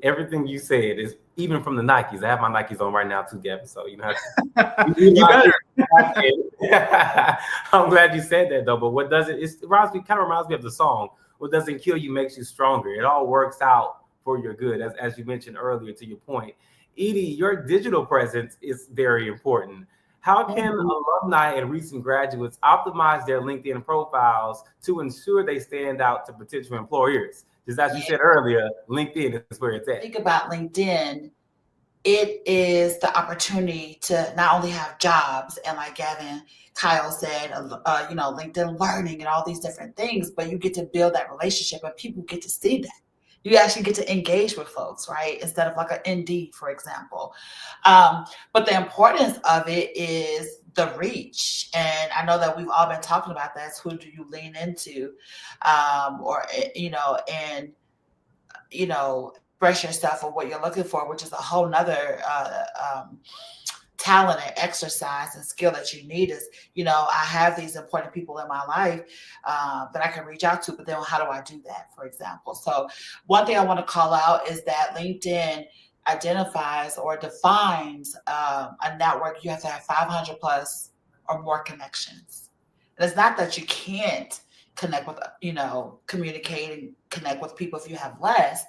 Everything you said is even from the Nikes. I have my Nikes on right now too, Gavin. So you better. I'm glad you said that though. But what doesn't kind of reminds me of the song. What doesn't kill you makes you stronger. It all works out for your good, as you mentioned earlier. To your point, Edie, your digital presence is very important. How can alumni and recent graduates optimize their LinkedIn profiles to ensure they stand out to potential employers? Just as you said earlier, LinkedIn is where it's at. Think about LinkedIn. It is the opportunity to not only have jobs and, like Kyle said, LinkedIn Learning and all these different things, but you get to build that relationship and people get to see that. You actually get to engage with folks, right? Instead of like an Indeed, for example. But the importance of it is the reach. And I know that we've all been talking about that. Who do you lean into? Express yourself or what you're looking for, which is a whole nother talent and exercise and skill that you need is, I have these important people in my life that I can reach out to, but then how do I do that, for example? So one thing I want to call out is that LinkedIn identifies or defines a network. You have to have 500 plus or more connections. And it's not that you can't connect with, communicate and connect with people if you have less,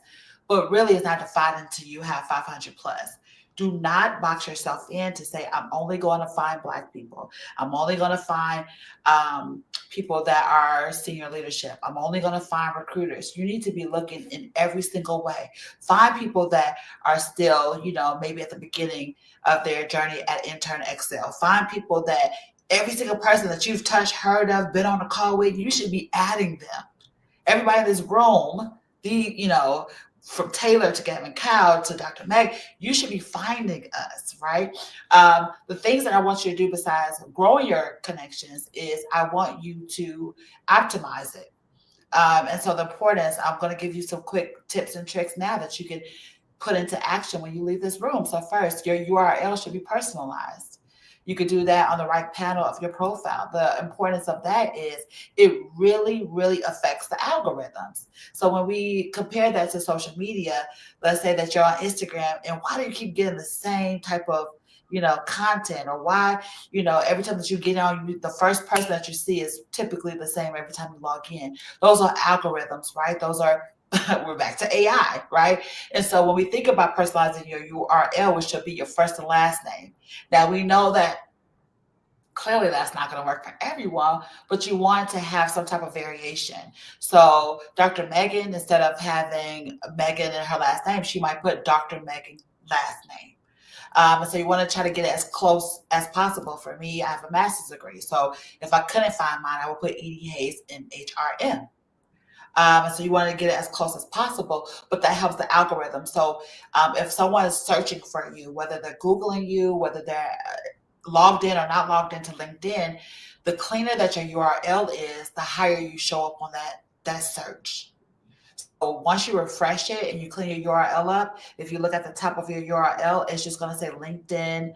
but really it's not defined until you have 500 plus. Do not box yourself in to say, I'm only going to find Black people. I'm only going to find people that are senior leadership. I'm only going to find recruiters. You need to be looking in every single way. Find people that are still, maybe at the beginning of their journey at internXL. Find people that every single person that you've touched, heard of, been on a call with, you should be adding them. Everybody in this room, from Taylor to Gavin Cow to Dr. Meg, you should be finding us, right? The things that I want you to do besides growing your connections is I want you to optimize it. And so the importance, I'm going to give you some quick tips and tricks now that you can put into action when you leave this room. So first, your URL should be personalized. You could do that on the right panel of your profile. The importance of that is it really, really affects the algorithms. So when we compare that to social media, let's say that you're on Instagram, and why do you keep getting the same type of, content, or why, every time that you get on, the first person that you see is typically the same every time you log in. Those are algorithms, right? Those are we're back to AI, right? And so when we think about personalizing your URL, which should be your first and last name. Now we know that clearly that's not going to work for everyone, but you want to have some type of variation. So Dr. Megan, instead of having Megan in her last name, she might put Dr. Megan last name. And so you want to try to get it as close as possible. For me, I have a master's degree. So if I couldn't find mine, I would put Edie Hayes in HRM. So you want to get it as close as possible, but that helps the algorithm. So if someone is searching for you, whether they're Googling you, whether they're logged in or not logged into LinkedIn, the cleaner that your URL is, the higher you show up on that search. So once you refresh it and you clean your URL up, if you look at the top of your URL, it's just going to say LinkedIn,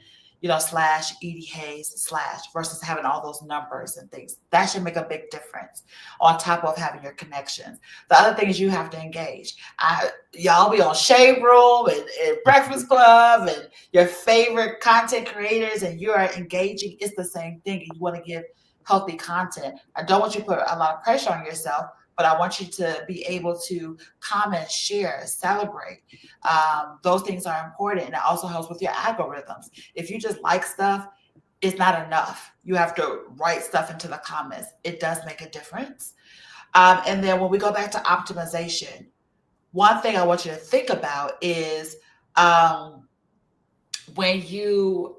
slash Edie Hayes slash versus having all those numbers and things. That should make a big difference on top of having your connections. The other thing is you have to engage. Y'all be on Shade Room and Breakfast Club and your favorite content creators, and you are engaging. It's the same thing. You want to give healthy content. I don't want you to put a lot of pressure on yourself, but I want you to be able to comment, share, celebrate. Those things are important, and it also helps with your algorithms. If you just like stuff, it's not enough. You have to write stuff into the comments. It does make a difference. And then when we go back to optimization, one thing I want you to think about is when your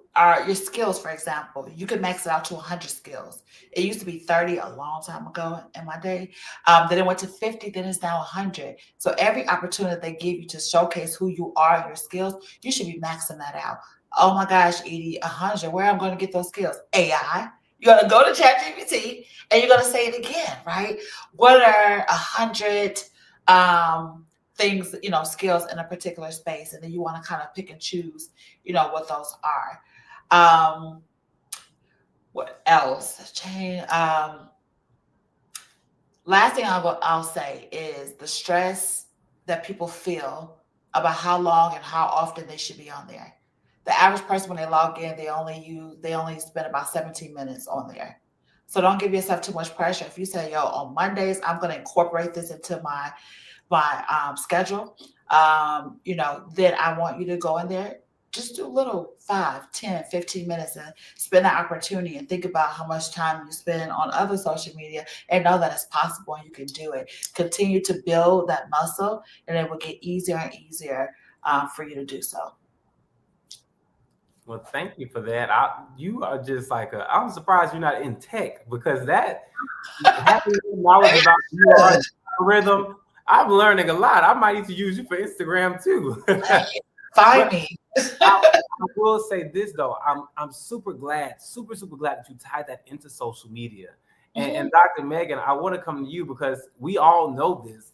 skills, for example, you could max it out to 100 skills. It used to be 30 a long time ago in my day. Then it went to 50, then it's now 100. So every opportunity they give you to showcase who you are, your skills, you should be maxing that out. Oh my gosh, Edie, 100, where am I going to get those skills? AI. You're going to go to ChatGPT and you're going to say it again, right? What are 100 things, skills in a particular space? And then you want to kind of pick and choose, what those are. What else? Last thing I'll say is the stress that people feel about how long and how often they should be on there. The average person, when they log in, they only spend about 17 minutes on there. So don't give yourself too much pressure. If you say, on Mondays, I'm going to incorporate this into my schedule, then I want you to go in there. Just do a little 5, 10, 15 minutes and spend that opportunity and think about how much time you spend on other social media and know that it's possible and you can do it. Continue to build that muscle and it will get easier and easier for you to do so. Well, thank you for that. You are just like I'm surprised you're not in tech, because that having knowledge about your algorithm, I'm learning a lot. I might need to use you for Instagram too. Find me. I will say this though, I'm super glad that you tied that into social media. And Dr. Megan, I want to come to you because we all know this.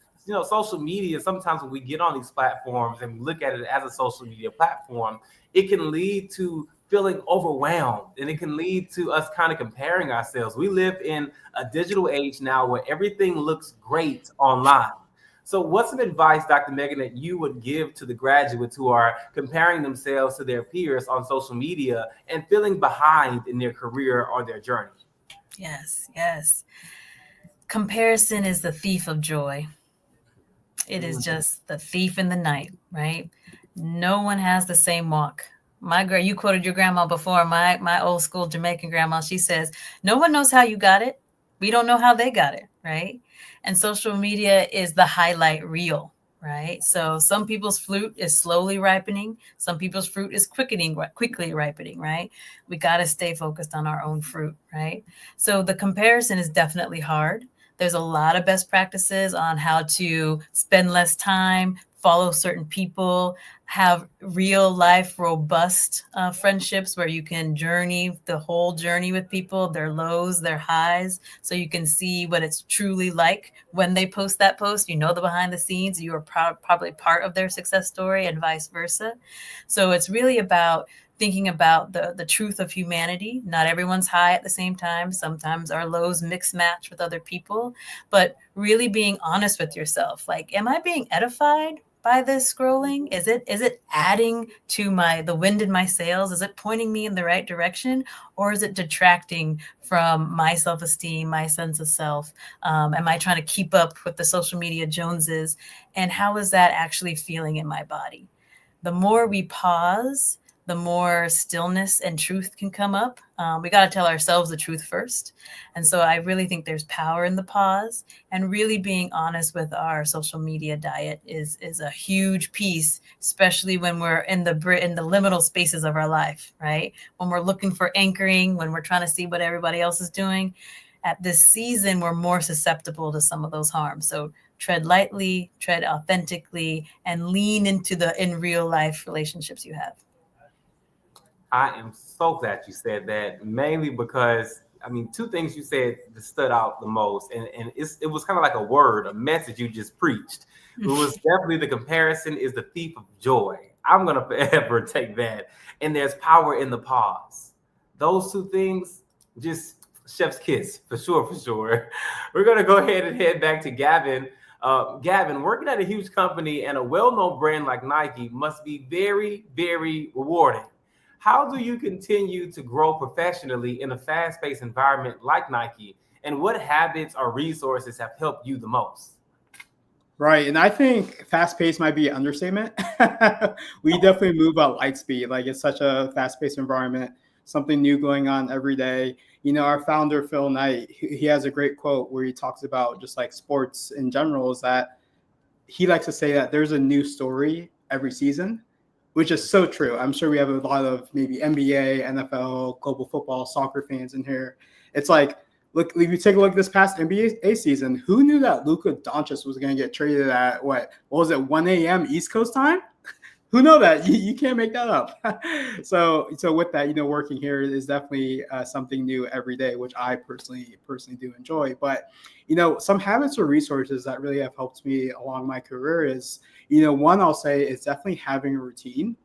Social media, sometimes when we get on these platforms and we look at it as a social media platform, it can lead to feeling overwhelmed, and it can lead to us kind of comparing ourselves. We live in a digital age now where everything looks great online. So what's some advice, Dr. Megan, that you would give to the graduates who are comparing themselves to their peers on social media and feeling behind in their career or their journey? Yes. Comparison is the thief of joy. It is just the thief in the night, right? No one has the same walk. You quoted your grandma before, my old school Jamaican grandma. She says, no one knows how you got it. We don't know how they got it, right? And social media is the highlight reel, right? So some people's fruit is slowly ripening. Some people's fruit is quickly ripening, right? We got to stay focused on our own fruit, right? So the comparison is definitely hard. There's a lot of best practices on how to spend less time, follow certain people, have real life, robust friendships where you can journey the whole journey with people, their lows, their highs, so you can see what it's truly like when they post that post. The behind the scenes, you are probably part of their success story and vice versa. So it's really about thinking about the truth of humanity. Not everyone's high at the same time. Sometimes our lows mix match with other people, but really being honest with yourself. Like, am I being edified by this scrolling? Is it adding to the wind in my sails? Is it pointing me in the right direction? Or is it detracting from my self-esteem, my sense of self? Am I trying to keep up with the social media Joneses? And how is that actually feeling in my body? The more we pause, the more stillness and truth can come up. We got to tell ourselves the truth first. And so I really think there's power in the pause, and really being honest with our social media diet is a huge piece, especially when we're in the liminal spaces of our life, right? When we're looking for anchoring, when we're trying to see what everybody else is doing. At this season, we're more susceptible to some of those harms. So tread lightly, tread authentically, and lean into the in real life relationships you have. I am so glad you said that, mainly because, two things you said that stood out the most, and it was kind of like a message you just preached. It was definitely the comparison is the thief of joy. I'm going to forever take that. And there's power in the pause. Those two things, just chef's kiss, for sure, for sure. We're going to go ahead and head back to Gavin. Gavin, working at a huge company and a well-known brand like Nike must be very, very rewarding. How do you continue to grow professionally in a fast-paced environment like Nike? And what habits or resources have helped you the most? Right. And I think fast paced might be an understatement. We definitely move at light speed. Like it's such a fast paced environment, something new going on every day. You know, our founder, Phil Knight, he has a great quote where he talks about just like sports in general, is that he likes to say that there's a new story every season, which is so true. I'm sure we have a lot of maybe NBA, NFL, global football, soccer fans in here. It's like, look, if you take a look at this past NBA season, who knew that Luka Doncic was going to get traded at what was it, 1 a.m. East Coast time? Who know that? You can't make that up. So with that, you know, working here is definitely something new every day, which I personally do enjoy. But, you know, some habits or resources that really have helped me along my career is, you know, one I'll say is definitely having a routine.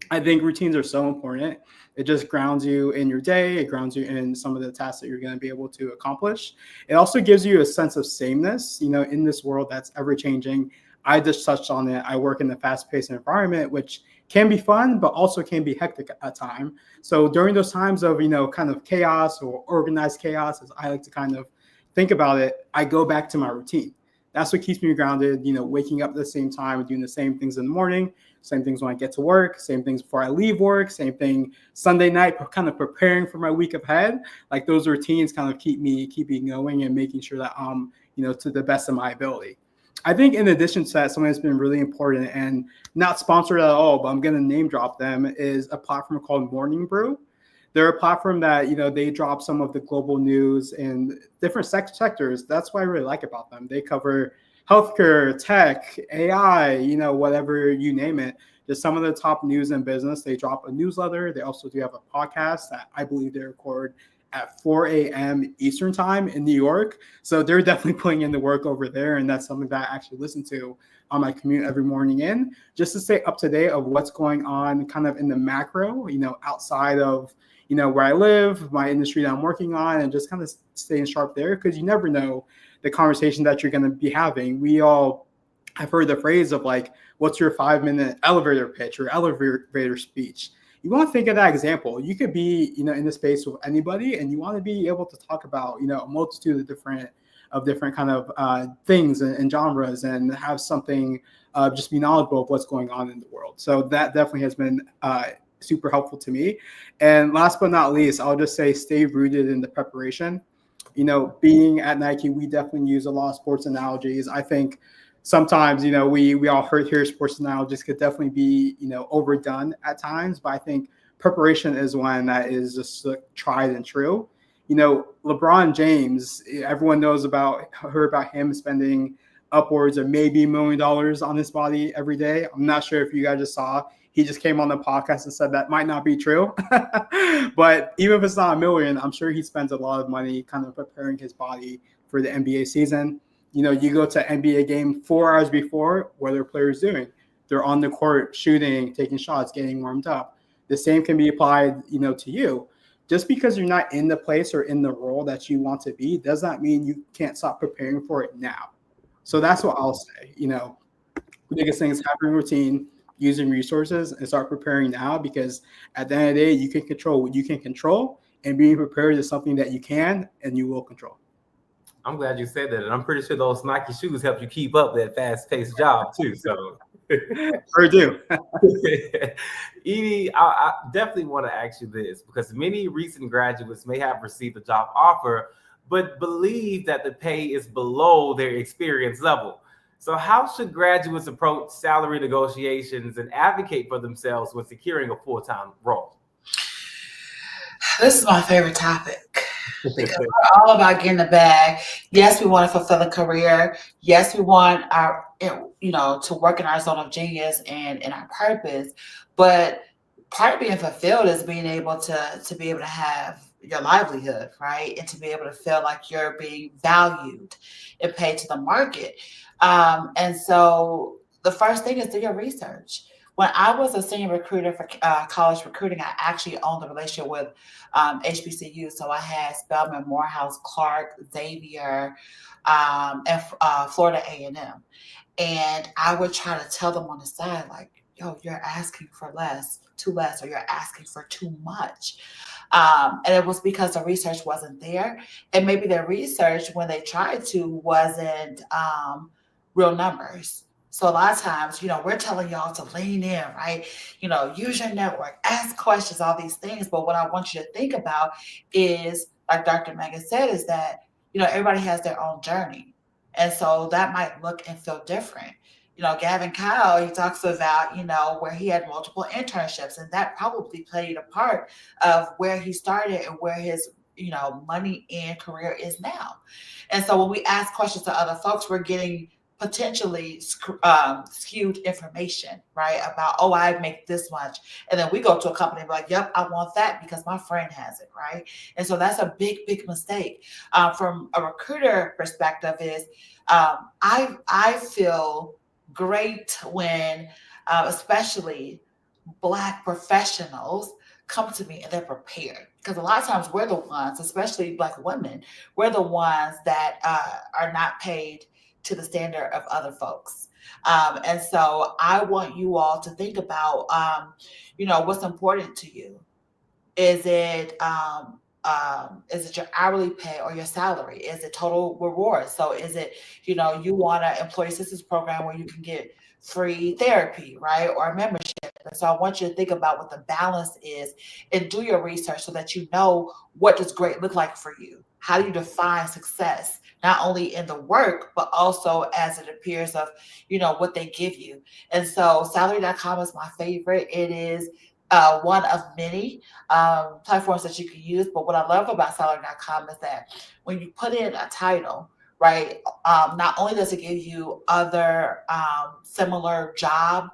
I think routines are so important. It just grounds you in your day. It grounds you in some of the tasks that you're going to be able to accomplish. It also gives you a sense of sameness, you know, in this world that's ever changing. I just touched on it. I work in a fast-paced environment, which can be fun, but also can be hectic at times. So during those times of, you know, kind of chaos or organized chaos, as I like to kind of think about it, I go back to my routine. That's what keeps me grounded, you know, waking up at the same time and doing the same things in the morning, same things when I get to work, same things before I leave work, same thing Sunday night, kind of preparing for my week ahead. Like those routines kind of keep me going and making sure that I'm, you know, to the best of my ability. I think in addition to that, something that's been really important and not sponsored at all, but I'm going to name drop them, is a platform called Morning Brew. They're a platform that, you know, they drop some of the global news in different sectors. That's what I really like about them. They cover healthcare, tech, AI, you know, whatever you name it. Just some of the top news in business. They drop a newsletter. They also do have a podcast that I believe they record at 4 a.m. Eastern time in New York. So they're definitely putting in the work over there. And that's something that I actually listen to on my commute every morning in, just to stay up to date of what's going on kind of in the macro, you know, outside of, you know, where I live, my industry that I'm working on, and just kind of staying sharp there, because you never know the conversation that you're going to be having. We all have heard the phrase of like, what's your 5-minute elevator pitch or elevator speech? You want to think of that example. You could be, you know, in the space with anybody, and you want to be able to talk about, you know, a multitude of different kind of things and genres, and have something just be knowledgeable of what's going on in the world. So that definitely has been super helpful to me. And last but not least, I'll just say stay rooted in the preparation. You know, being at Nike, we definitely use a lot of sports analogies. I think sometimes, you know, we all hear sports analogies could definitely be, you know, overdone at times, but I think preparation is one that is just tried and true. You know, LeBron James, everyone knows about him spending upwards of maybe $1 million on his body every day. I'm not sure if you guys just saw, he just came on the podcast and said that might not be true. But even if it's not $1 million, I'm sure he spends a lot of money kind of preparing his body for the NBA season. You know, you go to an NBA game 4 hours before, what are players doing? They're on the court shooting, taking shots, getting warmed up. The same can be applied, you know, to you. Just because you're not in the place or in the role that you want to be does not mean you can't stop preparing for it now. So that's what I'll say. You know, the biggest thing is having a routine, using resources, and start preparing now, because at the end of the day, you can control what you can control, and being prepared is something that you can and you will control. I'm glad you said that. And I'm pretty sure those Nike shoes help you keep up that fast-paced job too. So Sure do. Edie, I definitely want to ask you this, because many recent graduates may have received a job offer, but believe that the pay is below their experience level. So how should graduates approach salary negotiations and advocate for themselves when securing a full-time role? This is my favorite topic, because we're all about getting the bag. Yes, we want to fulfill a career. Yes, we want our, you know, to work in our zone of genius and in our purpose. But part of being fulfilled is being able to be able to have your livelihood, right? And to be able to feel like you're being valued and paid to the market. And so the first thing is do your research. When I was a senior recruiter for college recruiting, I actually owned the relationship with HBCU. So I had Spelman, Morehouse, Clark, Xavier, and Florida A&M. And I would try to tell them on the side, like, yo, you're asking for too less, or you're asking for too much. And it was because the research wasn't there. And maybe the research, when they tried to, wasn't real numbers. So a lot of times, we're telling y'all to lean in, right? Use your network, ask questions, all these things. But what I want you to think about is, like Dr. Megan said, is that, everybody has their own journey. And so that might look and feel different. Gavin Kyle, he talks about, where he had multiple internships, and that probably played a part of where he started and where his, money and career is now. And so when we ask questions to other folks, we're getting potentially skewed information, right? About, oh, I make this much. And then we go to a company and be like, yep, I want that because my friend has it, right? And so that's a big, big mistake. From a recruiter perspective is, I feel great when, especially Black professionals, come to me and they're prepared. Because a lot of times we're the ones, especially Black women, we're the ones that are not paid to the standard of other folks. And so I want you all to think about, what's important to you. Is it your hourly pay or your salary? Is it total reward? So is it, you want an employee assistance program where you can get free therapy, right? Or a membership. And so I want you to think about what the balance is and do your research so that you know, what does great look like for you? How do you define success? Not only in the work, but also as it appears of, what they give you. And so salary.com is my favorite. It is one of many platforms that you can use. But what I love about salary.com is that when you put in a title, right, not only does it give you other similar job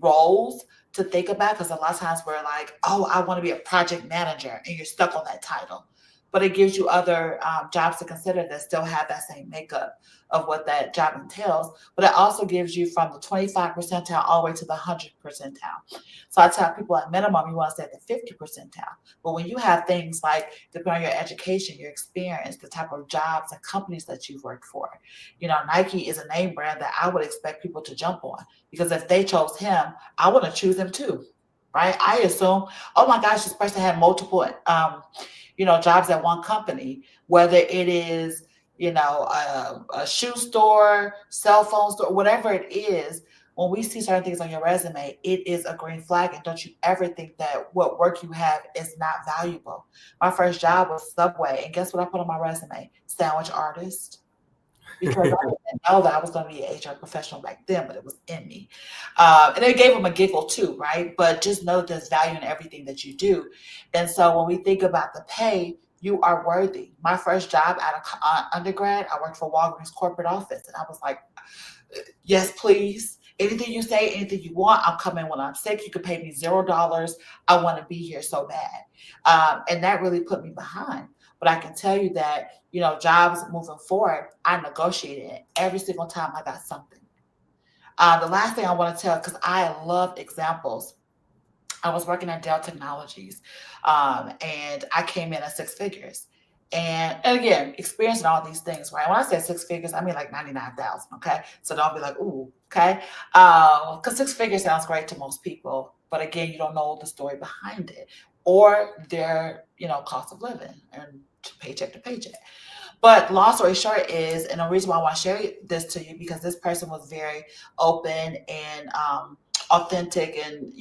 roles to think about, because a lot of times we're like, oh, I want to be a project manager, and you're stuck on that title. But it gives you other jobs to consider that still have that same makeup of what that job entails. But it also gives you from the 25 percentile all the way to the 100 percentile. So I tell people at minimum, you want to stay at the 50 percentile. But when you have things like, depending on your education, your experience, the type of jobs and companies that you've worked for, Nike is a name brand that I would expect people to jump on, because if they chose him, I want to choose him too, right? I assume, oh my gosh, this person had multiple jobs at one company, whether it is, a shoe store, cell phone store, whatever it is. When we see certain things on your resume, it is a green flag. And don't you ever think that what work you have is not valuable. My first job was Subway. And guess what I put on my resume? Sandwich artist. Because I didn't know that I was going to be an HR professional back then, but it was in me. And it gave them a giggle too, right? But just know that there's value in everything that you do. And so when we think about the pay, you are worthy. My first job out of undergrad, I worked for Walgreens corporate office. And I was like, yes, please. Anything you say, anything you want, I'll come in when I'm sick. You can pay me $0. I want to be here so bad. And that really put me behind. But I can tell you that, jobs moving forward, I negotiated it every single time I got something. The last thing I want to tell, because I love examples, I was working at Dell Technologies, and I came in at six figures. And again, experiencing all these things, right? When I say six figures, I mean like 99,000, okay? So don't be like, ooh, okay? Because six figures sounds great to most people, but again, you don't know the story behind it or their, cost of living and paycheck to paycheck. But long story short is, and the reason why I want to share this to you, because this person was very open and authentic and,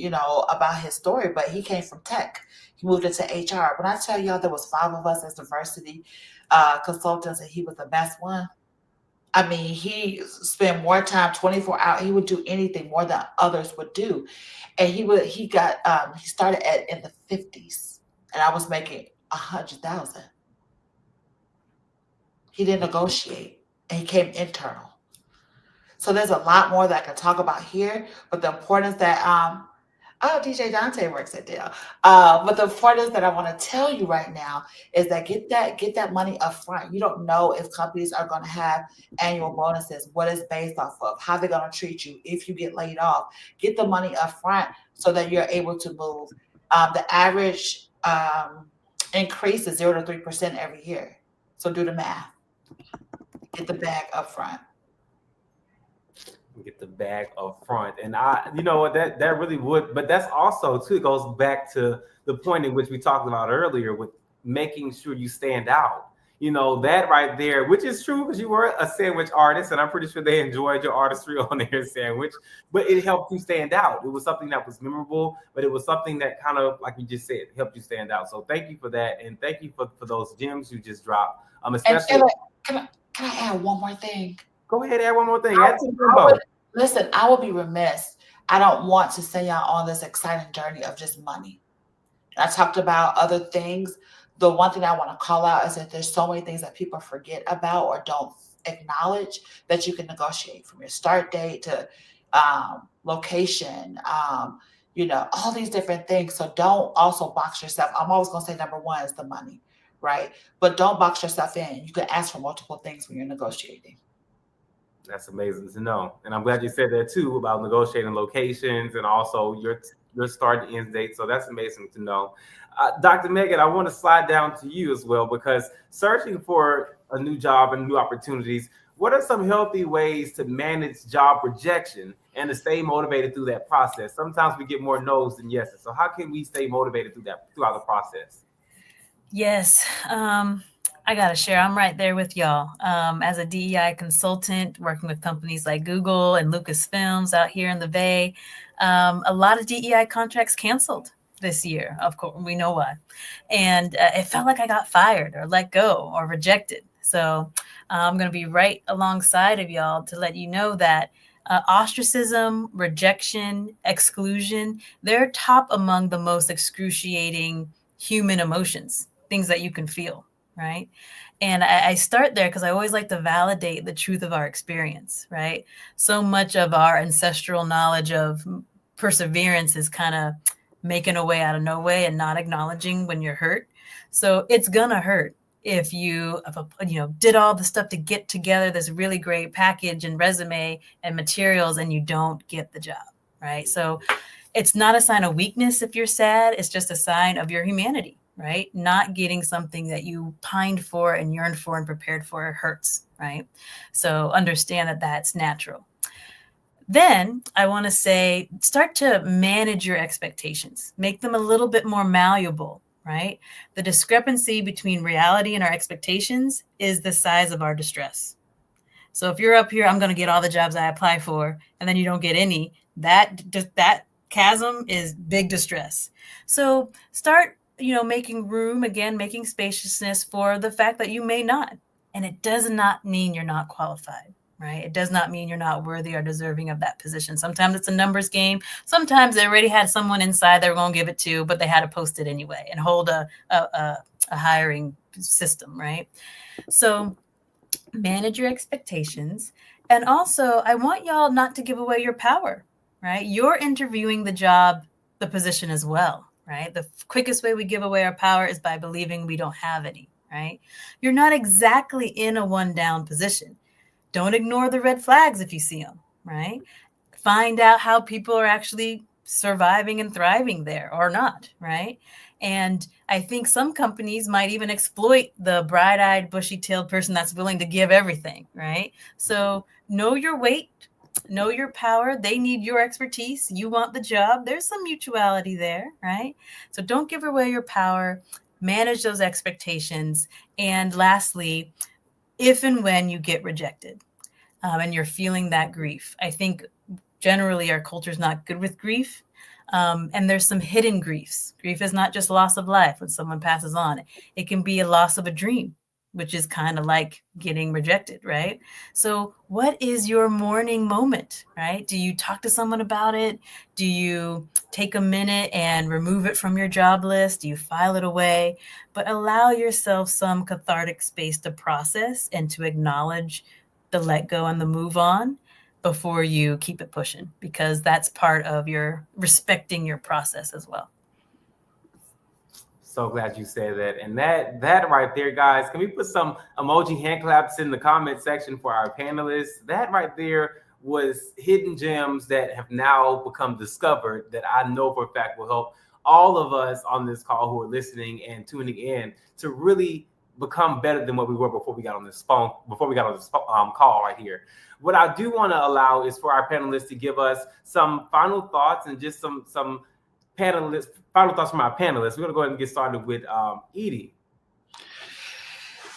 about his story, but he came from tech. He moved into HR. When I tell y'all there was 5 of us as diversity consultants and he was the best one, I mean, he spent more time, 24 hours. He would do anything more than others would do. And he started in the 50s, and I was making 100,000. He didn't negotiate, and he came internal. So there's a lot more that I can talk about here, but the importance that Oh, DJ Dante works at Dell. But the part is that I want to tell you right now is that get that money up front. You don't know if companies are going to have annual bonuses, what it's based off of, how they're going to treat you if you get laid off. Get the money up front so that you're able to move. The average increase is 0 to 3% every year. So do the math. Get the bag up front. Get the bag up front. And you know what, that really would, but that's also too, it goes back to the point in which we talked about earlier with making sure you stand out. You know, that right there, which is true because you were a sandwich artist, and I'm pretty sure they enjoyed your artistry on their sandwich, but it helped you stand out. It was something that was memorable, but it was something that kind of, like you just said, helped you stand out. So thank you for that. And thank you for those gems you just dropped. Especially. And can I add one more thing? Go ahead, add one more thing. Listen, I would be remiss. I don't want to send y'all on this exciting journey of just money. I talked about other things. The one thing I want to call out is that there's so many things that people forget about or don't acknowledge that you can negotiate, from your start date to location, you know, all these different things. So don't also box yourself. I'm always going to say number one is the money, right? But don't box yourself in. You can ask for multiple things when you're negotiating. That's amazing to know. And I'm glad you said that too, about negotiating locations and also your start and end date. So that's amazing to know. Dr. Megan, I want to slide down to you as well, because searching for a new job and new opportunities, what are some healthy ways to manage job rejection and to stay motivated through that process? Sometimes we get more no's than yeses. So how can we stay motivated throughout the process? Yes. I got to share. I'm right there with y'all. As a DEI consultant working with companies like Google and Lucasfilms out here in the Bay, a lot of DEI contracts canceled this year. Of course, we know why. And it felt like I got fired or let go or rejected. So I'm going to be right alongside of y'all to let you know that ostracism, rejection, exclusion, they're top among the most excruciating human emotions, things that you can feel. Right. And I start there because I always like to validate the truth of our experience. Right. So much of our ancestral knowledge of perseverance is kind of making a way out of no way and not acknowledging when you're hurt. So it's going to hurt if you did all the stuff to get together this really great package and resume and materials and you don't get the job. Right. So it's not a sign of weakness if you're sad. It's just a sign of your humanity. Right? Not getting something that you pined for and yearned for and prepared for hurts, right? So understand that that's natural. Then I want to say, start to manage your expectations, make them a little bit more malleable, right? The discrepancy between reality and our expectations is the size of our distress. So if you're up here, I'm going to get all the jobs I apply for, and then you don't get any, that chasm is big distress. So start making room, again, making spaciousness for the fact that you may not. And it does not mean you're not qualified, right? It does not mean you're not worthy or deserving of that position. Sometimes it's a numbers game. Sometimes they already had someone inside they were going to give it to, but they had to post it anyway and hold a hiring system, right? So manage your expectations. And also, I want y'all not to give away your power, right? You're interviewing the position as well. Right? The quickest way we give away our power is by believing we don't have any, right? You're not exactly in a one down position. Don't ignore the red flags if you see them, right? Find out how people are actually surviving and thriving there or not, right? And I think some companies might even exploit the bright-eyed, bushy-tailed person that's willing to give everything, right? So know your weight. Know your power. They need your expertise. You want the job. There's some mutuality there, right? So don't give away your power. Manage those expectations. And lastly, if and when you get rejected and you're feeling that grief, I think generally our culture is not good with grief. And there's some hidden griefs. Grief is not just loss of life when someone passes on. It can be a loss of a dream, which is kind of like getting rejected, right? So what is your mourning moment, right? Do you talk to someone about it? Do you take a minute and remove it from your job list? Do you file it away? But allow yourself some cathartic space to process and to acknowledge the let go and the move on. before you keep it pushing, because that's part of your respecting your process as well. So glad you said that. And that right there, guys, can we put some emoji hand claps in the comment section for our panelists? That right there was hidden gems that have now become discovered that I know for a fact will help all of us on this call who are listening and tuning in to really become better than what we were before we got on this phone, before we got on this call right here. What I do want to allow is for our panelists to give us some final thoughts and just some final thoughts from our panelists. We're going to go ahead and get started with Edie.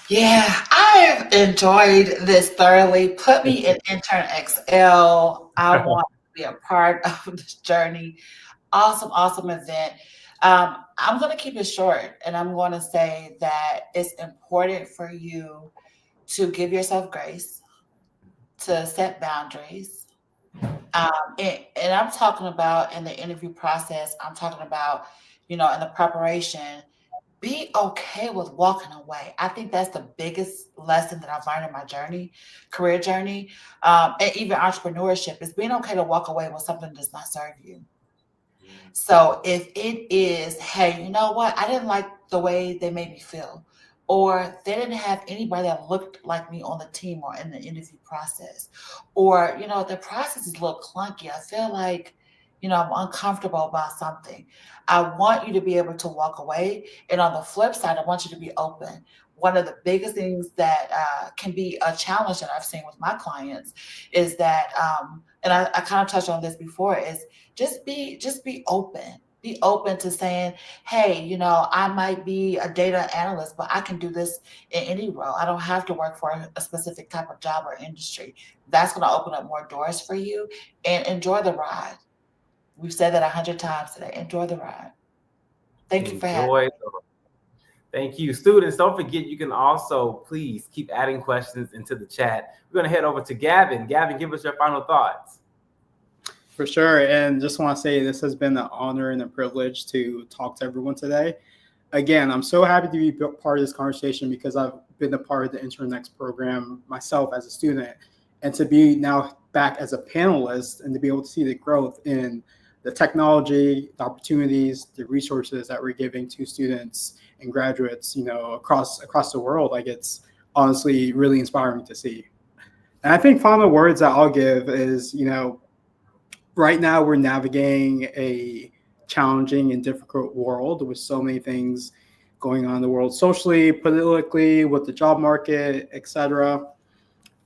Yeah, I've enjoyed this thoroughly. Put me in internXL. I want to be a part of this journey. Awesome event. I'm going to keep it short, and I'm going to say that it's important for you to give yourself grace, to set boundaries. And I'm talking about in the interview process, I'm talking about, in the preparation, be okay with walking away. I think that's the biggest lesson that I've learned in my career journey, and even entrepreneurship, is being okay to walk away when something does not serve you. So if it is, hey, you know what? I didn't like the way they made me feel, or they didn't have anybody that looked like me on the team or in the interview process, or, the process is a little clunky. I feel like, I'm uncomfortable about something. I want you to be able to walk away. And on the flip side, I want you to be open. One of the biggest things that can be a challenge that I've seen with my clients is that, and I kind of touched on this before, is just be open. Be open to saying, hey, I might be a data analyst, but I can do this in any role. I don't have to work for a specific type of job or industry. That's going to open up more doors for you, and enjoy the ride. We've said that 100 times today. Enjoy the ride. Thank you for having me. Thank you. Students, don't forget, you can also please keep adding questions into the chat. We're going to head over to Gavin. Gavin, give us your final thoughts. For sure. And just want to say this has been an honor and a privilege to talk to everyone today. Again, I'm so happy to be part of this conversation because I've been a part of the internX program myself as a student, and to be now back as a panelist and to be able to see the growth in the technology, the opportunities, the resources that we're giving to students and graduates, across the world. Like, it's honestly really inspiring to see. And I think final words that I'll give is, right now we're navigating a challenging and difficult world with so many things going on in the world, socially, politically, with the job market, etc.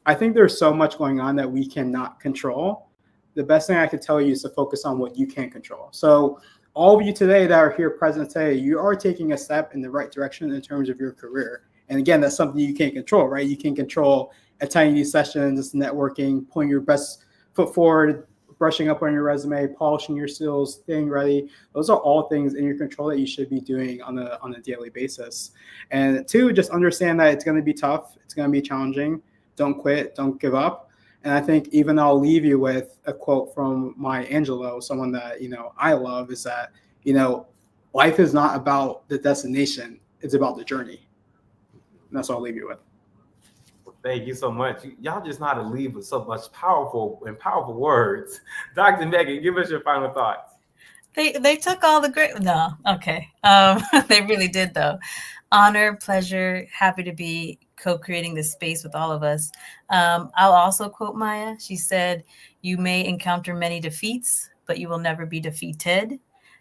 I think there's so much going on that we cannot control. The best thing I could tell you is to focus on what you can control. So all of you today that are here present today, you are taking a step in the right direction in terms of your career. And again, that's something you can't control, right? You can control attending these sessions, networking, putting your best foot forward, brushing up on your resume, polishing your skills, staying ready. Those are all things in your control that you should be doing on a daily basis. And two, just understand that it's going to be tough. It's going to be challenging. Don't quit. Don't give up. And I think even I'll leave you with a quote from Maya Angelou, someone that, I love, is that, life is not about the destination. It's about the journey. And that's what I'll leave you with. Thank you so much. Y'all just know how to leave with so much powerful words. Dr. Megan, give us your final thoughts. They took all the great. No, okay. They really did, though. Honor, pleasure, happy to be co-creating this space with all of us. I'll also quote Maya. She said, "You may encounter many defeats, but you will never be defeated."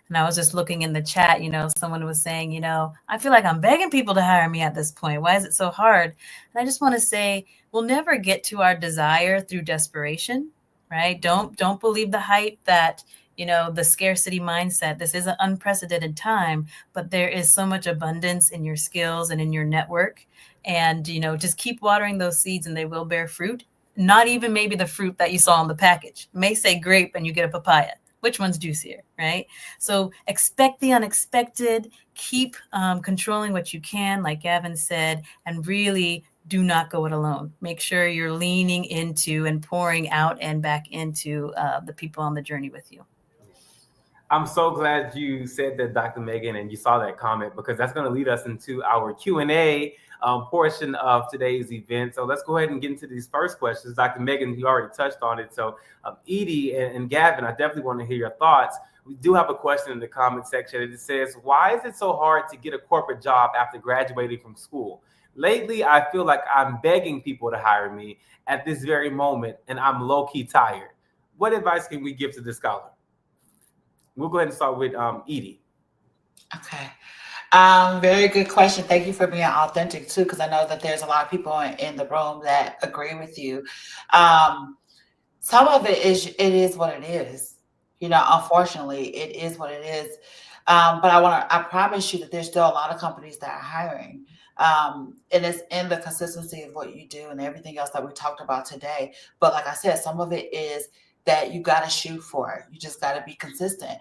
And I was just looking in the chat, someone was saying, I feel like I'm begging people to hire me at this point. Why is it so hard? And I just want to say, we'll never get to our desire through desperation, right? Don't believe the hype that, the scarcity mindset. This is an unprecedented time, but there is so much abundance in your skills and in your network. And, just keep watering those seeds and they will bear fruit. Not even maybe the fruit that you saw on the package. It may say grape and you get a papaya. Which one's juicier, right? So expect the unexpected, keep controlling what you can, like Gavin said, and really do not go it alone. Make sure you're leaning into and pouring out and back into the people on the journey with you. I'm so glad you said that, Dr. Megan, and you saw that comment, because that's going to lead us into our Q&A. portion of today's event. So let's go ahead and get into these first questions. Dr. Megan, you already touched on it. So Edie and Gavin, I definitely want to hear your thoughts. We do have a question in the comment section. It says, why is it so hard to get a corporate job after graduating from school? Lately, I feel like I'm begging people to hire me at this very moment, and I'm low-key tired. What advice can we give to this scholar? We'll go ahead and start with Edie. Okay. Very good question. Thank you for being authentic too, because I know that there's a lot of people in the room that agree with you. Some of it is what it is. Unfortunately, it is what it is. But I promise you that there's still a lot of companies that are hiring. And it's in the consistency of what you do and everything else that we talked about today. But like I said, some of it is that you got to shoot for it. You just got to be consistent.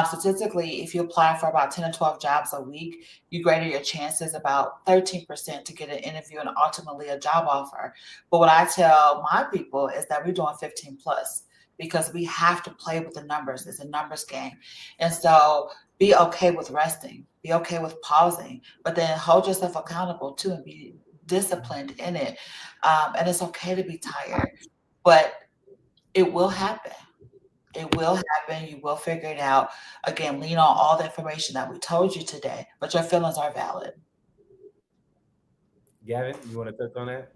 Statistically, if you apply for about 10 or 12 jobs a week, you greater your chances about 13% to get an interview and ultimately a job offer. But what I tell my people is that we're doing 15 plus because we have to play with the numbers. It's a numbers game. And so be okay with resting, be okay with pausing, but then hold yourself accountable too and be disciplined in it. And it's okay to be tired, but it will happen. It will happen. You will figure it out. Again, lean on all the information that we told you today, but your feelings are valid. Gavin, you want to touch on that?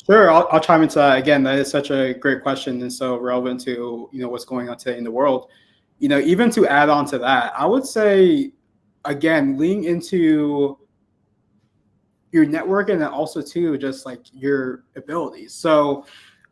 Sure, I'll chime into that. Again, that is such a great question and so relevant to what's going on today in the world. Even to add on to that, I would say, again, lean into your network and then also too just like your abilities. So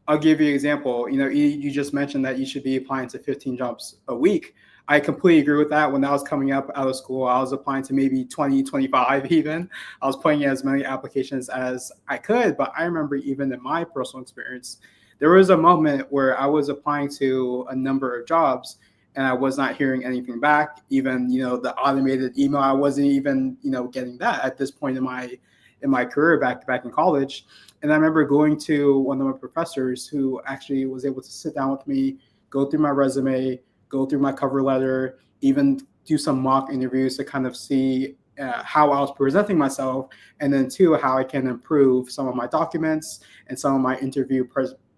I'll give you an example. You just mentioned that you should be applying to 15 jobs a week. I completely agree with that. When I was coming up out of school, I was applying to maybe 20, 25 even. I was putting in as many applications as I could. But I remember even in my personal experience, there was a moment where I was applying to a number of jobs and I was not hearing anything back. Even, the automated email, I wasn't even, getting that at this point in my career back in college. And I remember going to one of my professors who actually was able to sit down with me, go through my resume, go through my cover letter, even do some mock interviews to kind of see how I was presenting myself, and then too, how I can improve some of my documents and some of my interview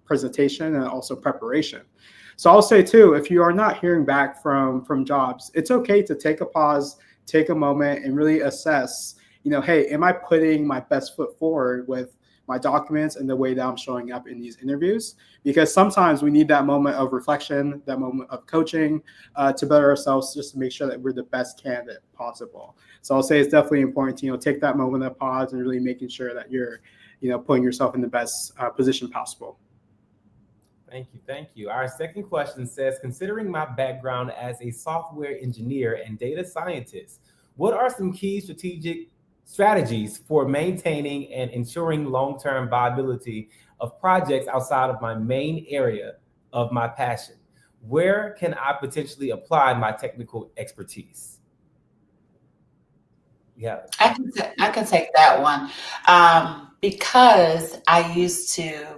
presentation and also preparation. So I'll say too, if you are not hearing back from jobs, it's okay to take a pause, take a moment and really assess, hey, am I putting my best foot forward with my documents and the way that I'm showing up in these interviews? Because sometimes we need that moment of reflection, that moment of coaching to better ourselves, just to make sure that we're the best candidate possible. So I'll say it's definitely important to, take that moment of pause and really making sure that you're, putting yourself in the best position possible. Thank you. Our second question says, considering my background as a software engineer and data scientist, what are some key strategies for maintaining and ensuring long-term viability of projects outside of my main area of my passion? Where can I potentially apply my technical expertise? Yeah, I can take that one because I used to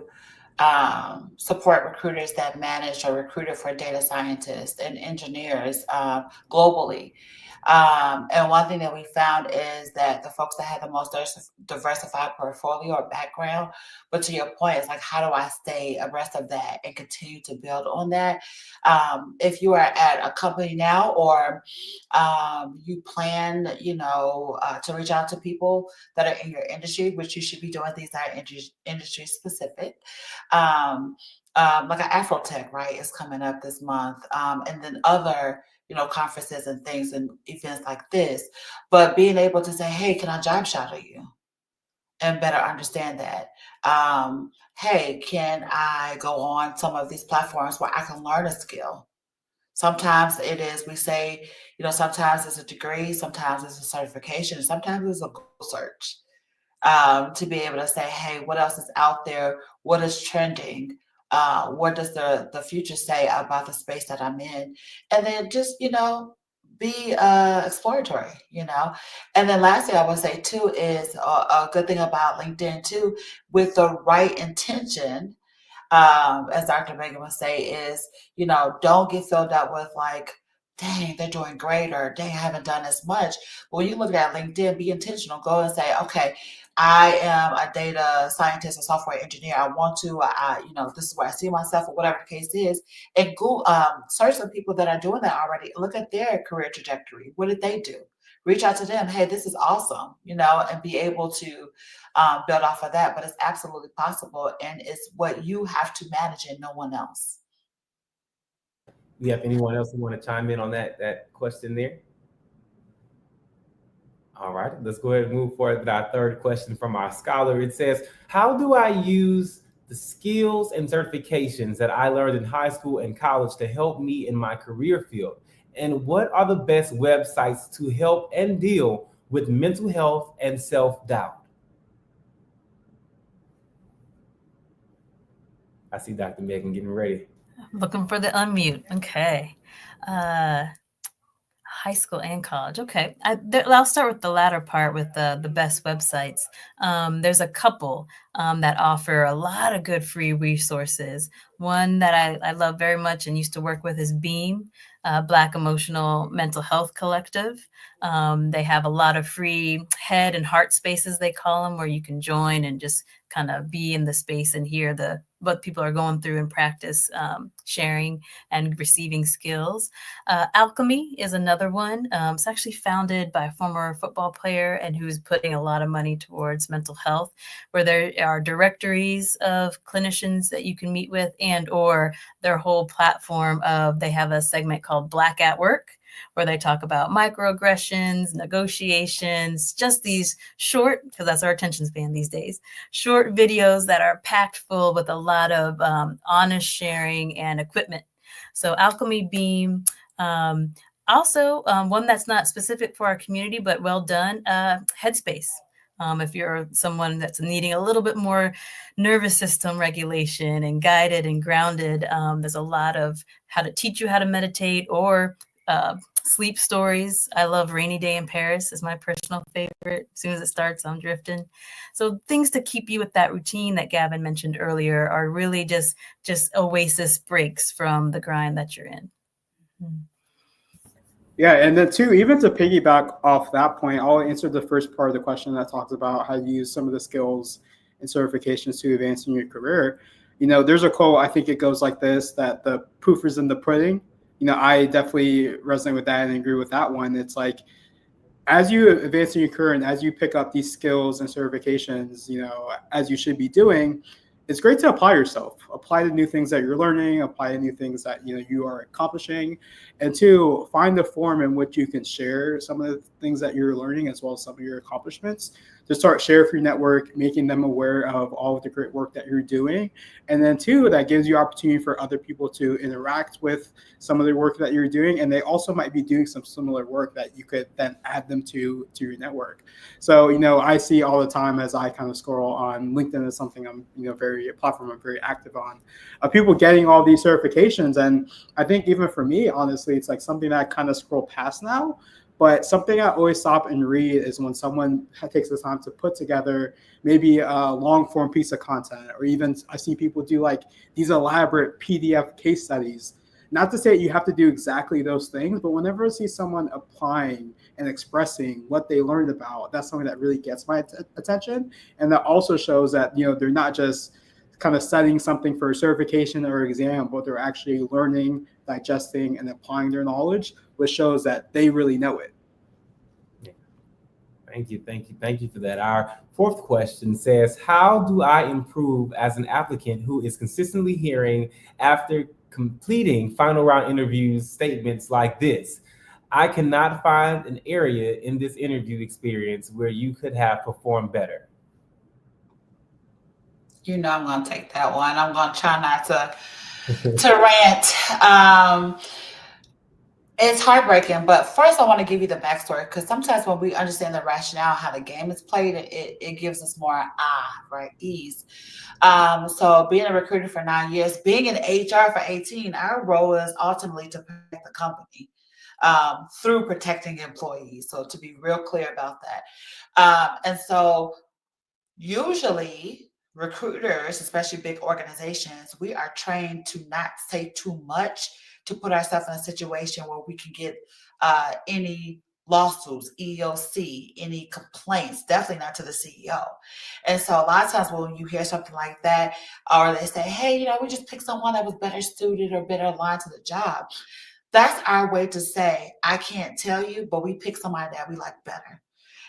support recruiters that manage or recruited for data scientists and engineers globally. And one thing that we found is that the folks that had the most diversified portfolio or background, but to your point, it's like, how do I stay abreast of that and continue to build on that? If you are at a company now or you plan, to reach out to people that are in your industry, which you should be doing, these are industry specific. Like an Afrotech, right, is coming up this month, and then other conferences and things and events like this, but being able to say, hey, can I job shadow you and better understand that? Hey, can I go on some of these platforms where I can learn a skill? Sometimes it is, we say, sometimes it's a degree, sometimes it's a certification, sometimes it's a Google search, to be able to say, hey, what else is out there? What is trending? What does the future say about the space that I'm in? And then just, be exploratory, And then lastly, I would say too, is a good thing about LinkedIn too, with the right intention, as Dr. Megan would say, is, don't get filled up with like, dang, they're doing great, or dang, I haven't done as much. When you look at LinkedIn, be intentional. Go and say, okay, I am a data scientist and software engineer. I want to, this is where I see myself, or whatever the case is. And go search some people that are doing that already. Look at their career trajectory. What did they do? Reach out to them. Hey, this is awesome, and be able to build off of that. But it's absolutely possible, and it's what you have to manage and no one else. Do you have anyone else who want to chime in on that question there? All right, let's go ahead and move forward with our third question from our scholar. It says, how do I use the skills and certifications that I learned in high school and college to help me in my career field? And what are the best websites to help and deal with mental health and self-doubt? I see Dr. Megan getting ready. Looking for the unmute. Okay. High school and college. Okay. I'll start with the latter part with the best websites. There's a couple that offer a lot of good free resources. One that I love very much and used to work with is Beam, Black Emotional Mental Health Collective. They have a lot of free head and heart spaces, they call them, where you can join and just kind of be in the space and hear what people are going through and practice sharing and receiving skills. Alchemy is another one. It's actually founded by a former football player and who's putting a lot of money towards mental health, where there are directories of clinicians that you can meet with, and or their whole platform they have a segment called Black at Work, where they talk about microaggressions, negotiations, just these short, because that's our attention span these days, short videos that are packed full with a lot of honest sharing and equipment. So Alchemy, Beam. Also, one that's not specific for our community, but well done, Headspace. If you're someone that's needing a little bit more nervous system regulation and guided and grounded, there's a lot of how to teach you how to meditate or sleep stories. I love Rainy Day in Paris is my personal favorite. As soon as it starts, I'm drifting. So things to keep you with that routine that Gavin mentioned earlier are really just oasis breaks from the grind that you're in. Mm-hmm. Yeah, and then too, even to piggyback off that point, I'll answer the first part of the question that talks about how to use some of the skills and certifications to advance in your career. There's a quote, I think it goes like this, that the proof is in the pudding. I definitely resonate with that and agree with that one. It's like, as you advance in your career and as you pick up these skills and certifications, as you should be doing, it's great to apply yourself, apply the new things that you're learning, apply the new things that you are accomplishing, and to find the form in which you can share some of the things that you're learning as well as some of your accomplishments, to start share for your network, making them aware of all of the great work that you're doing. And then two, that gives you opportunity for other people to interact with some of the work that you're doing. And they also might be doing some similar work that you could then add them to your network. So, I see all the time as I kind of scroll on LinkedIn is something I'm, a platform I'm very active on, people getting all these certifications. And I think even for me, honestly, it's like something that I kind of scroll past now. But something I always stop and read is when someone takes the time to put together maybe a long form piece of content, or even I see people do like these elaborate PDF case studies. Not to say you have to do exactly those things, but whenever I see someone applying and expressing what they learned about, that's something that really gets my attention. And that also shows that, they're not just kind of studying something for a certification or exam, but they're actually learning, digesting, and applying their knowledge, which shows that they really know it. Thank you for that. Our fourth question says, how do I improve as an applicant who is consistently hearing after completing final round interviews statements like this? I cannot find an area in this interview experience where you could have performed better. I'm going to take that one. I'm going to try not to rant. It's heartbreaking, but first I want to give you the backstory, because sometimes when we understand the rationale, how the game is played, it gives us more ease. So being a recruiter for 9 years, being in HR for 18, our role is ultimately to protect the company through protecting employees. So to be real clear about that. And so usually recruiters, especially big organizations, we are trained to not say too much, to put ourselves in a situation where we can get any lawsuits, EEOC, any complaints, definitely not to the CEO. And so a lot of times when you hear something like that, or they say, hey, we just picked someone that was better suited or better aligned to the job. That's our way to say, I can't tell you, but we picked somebody that we like better.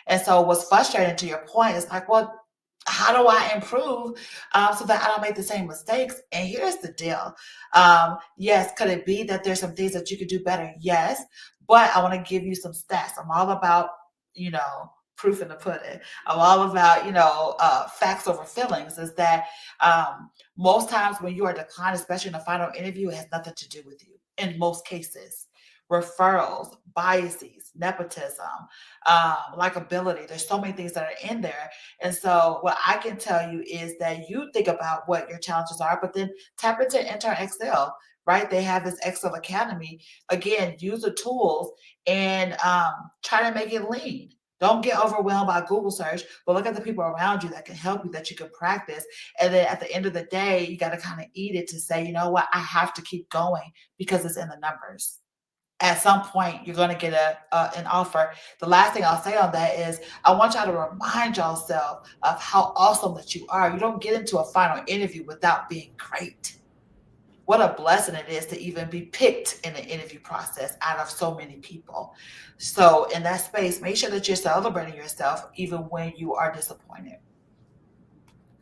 And so what's frustrating, to your point, is like, well, how do I improve so that I don't make the same mistakes? And here's the deal. Yes, could it be that there's some things that you could do better? Yes, but I want to give you some stats. I'm all about, proof in the pudding. I'm all about, facts over feelings. Is that most times when you are declined, especially in a final interview, it has nothing to do with you in most cases. Referrals, biases, nepotism, likability. There's so many things that are in there. And so what I can tell you is that you think about what your challenges are, but then tap into internXL, right? They have this Excel Academy. Again, use the tools and try to make it lean. Don't get overwhelmed by Google search, but look at the people around you that can help you, that you can practice. And then at the end of the day, you got to kind of eat it to say, you know what, I have to keep going because it's in the numbers. At some point, you're going to get an offer. The last thing I'll say on that is I want y'all to remind yourself of how awesome that you are. You don't get into a final interview without being great. What a blessing it is to even be picked in the interview process out of so many people. So in that space, make sure that you're celebrating yourself even when you are disappointed.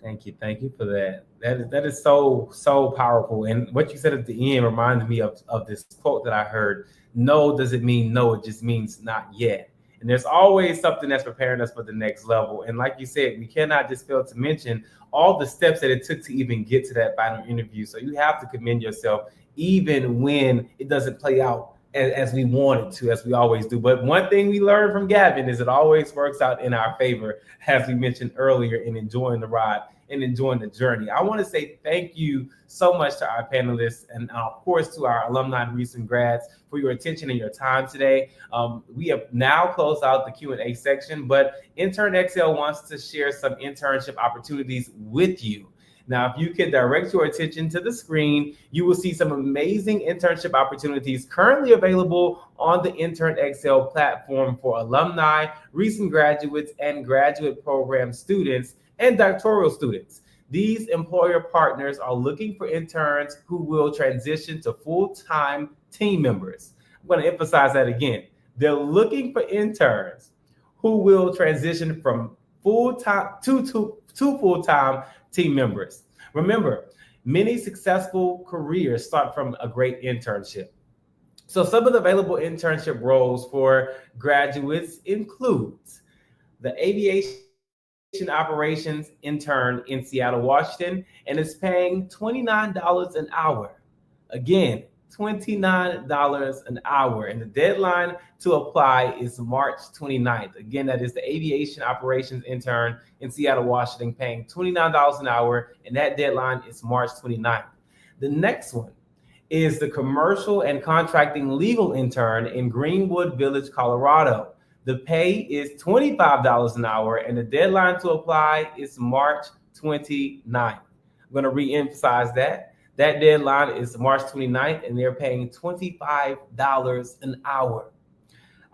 Thank you for that. That is so powerful. And what you said at the end reminded me of this quote that I heard. No doesn't mean no, it just means not yet. And there's always something that's preparing us for the next level. And like you said, we cannot just fail to mention all the steps that it took to even get to that final interview. So you have to commend yourself even when it doesn't play out as we want it to, as we always do. But one thing we learned from Gavin is it always works out in our favor, as we mentioned earlier, in enjoying the ride and enjoying the journey. I want to say thank you so much to our panelists and of course to our alumni and recent grads for your attention and your time today. We have now closed out the Q&A section, but internXL wants to share some internship opportunities with you. Now, if you can direct your attention to the screen, you will see some amazing internship opportunities currently available on the internXL platform for alumni, recent graduates, and graduate program students and doctoral students. These employer partners are looking for interns who will transition to full-time team members. I'm going to emphasize that again. They're looking for interns who will transition from full-time to full-time team members. Remember, many successful careers start from a great internship. So some of the available internship roles for graduates includes the aviation operations intern in Seattle, Washington, and it's paying $29 an hour. Again, $29 an hour. And the deadline to apply is March 29th. Again, that is the aviation operations intern in Seattle, Washington, paying $29 an hour. And that deadline is March 29th. The next one is the commercial and contracting legal intern in Greenwood Village, Colorado. The pay is $25 an hour, and the deadline to apply is March 29th. I'm going to re-emphasize that. That deadline is March 29th, and they're paying $25 an hour.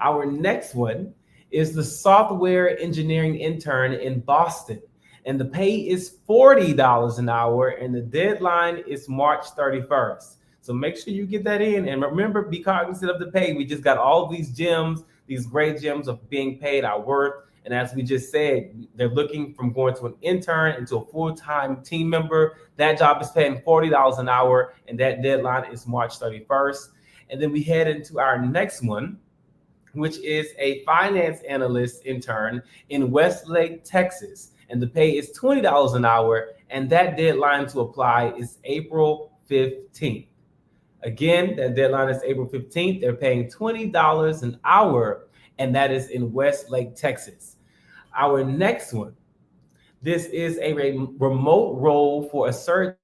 Our next one is the software engineering intern in Boston, and the pay is $40 an hour, and the deadline is March 31st. So make sure you get that in, and remember, be cognizant of the pay. We just got all these gems, these great gems of being paid our worth. And as we just said, they're looking from going to an intern into a full-time team member. That job is paying $40 an hour, and that deadline is March 31st. And then we head into our next one, which is a finance analyst intern in Westlake, Texas. And the pay is $20 an hour, and that deadline to apply is April 15th. Again, that deadline is April 15th. They're paying $20 an hour, and that is in Westlake, Texas. Our next one, this is a remote role for a search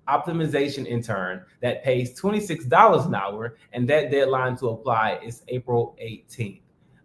optimization intern that pays $26 an hour, and that deadline to apply is April 18th.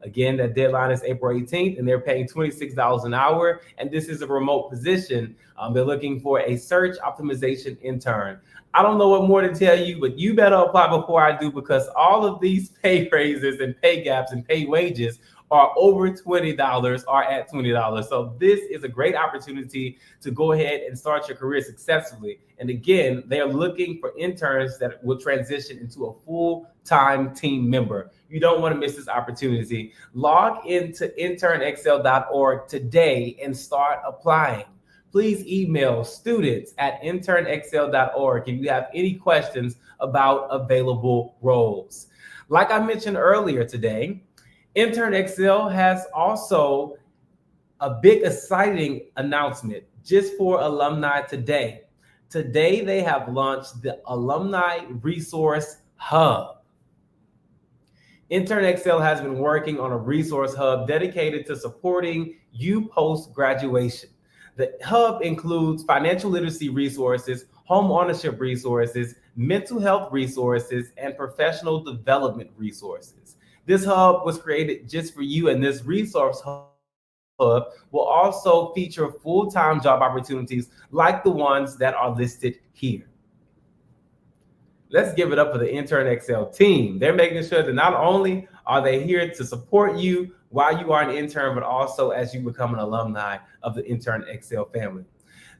Again, that deadline is April 18th, and they're paying $26 an hour. And this is a remote position. They're looking for a search optimization intern. I don't know what more to tell you, but you better apply before I do, because all of these pay raises and pay gaps and pay wages are over $20 or at $20. So this is a great opportunity to go ahead and start your career successfully. And again, they are looking for interns that will transition into a full-time team member. You don't want to miss this opportunity. Log into internxl.org today and start applying. Please email students@internxl.org if you have any questions about available roles. Like I mentioned earlier today, internXL has also a big exciting announcement just for alumni today. Today, they have launched the Alumni Resource Hub. internXL has been working on a resource hub dedicated to supporting you post-graduation. The hub includes financial literacy resources, home ownership resources, mental health resources, and professional development resources. This hub was created just for you, and this resource hub will also feature full-time job opportunities like the ones that are listed here. Let's give it up for the internXL team. They're making sure that not only are they here to support you while you are an intern, but also as you become an alumni of the internXL family.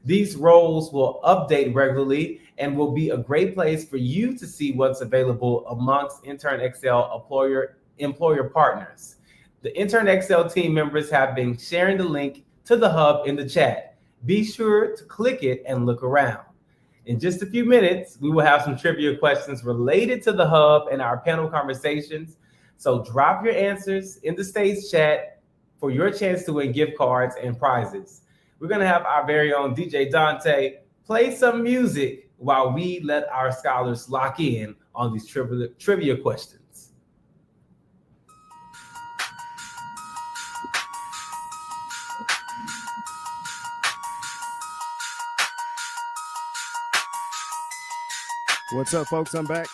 These roles will update regularly and will be a great place for you to see what's available amongst internXL employer partners. The internXL team members have been sharing the link to the hub in the chat. Be sure to click it and look around. In just a few minutes, we will have some trivia questions related to the hub and our panel conversations. So drop your answers in the stage chat for your chance to win gift cards and prizes. We're going to have our very own DJ Dante play some music while we let our scholars lock in on these trivia questions. What's up, folks? I'm back.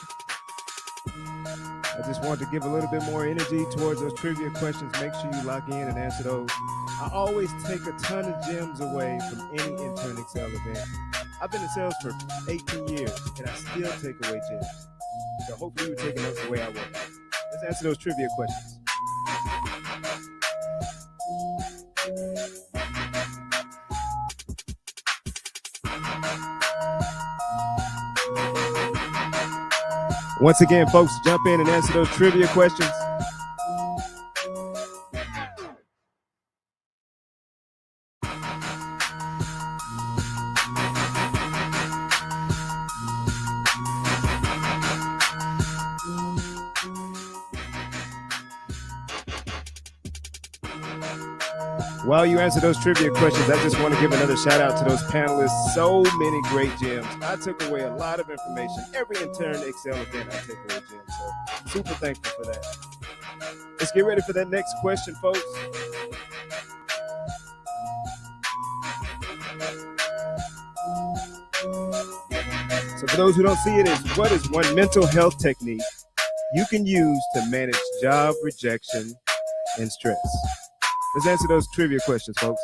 I just wanted to give a little bit more energy towards those trivia questions. Make sure you lock in and answer those. I always take a ton of gems away from any internXL event. I've been in sales for 18 years, and I still take away gems. So hopefully you're taking notes the way I work. Let's answer those trivia questions. Once again, folks, jump in and answer those trivia questions. While you answer those trivia questions, I just want to give another shout out to those panelists. So many great gems. I took away a lot of information. Every internXL event, I take away gems. So super thankful for that. Let's get ready for that next question, folks. So for those who don't see it, what is one mental health technique you can use to manage job rejection and stress? Let's answer those trivia questions, folks.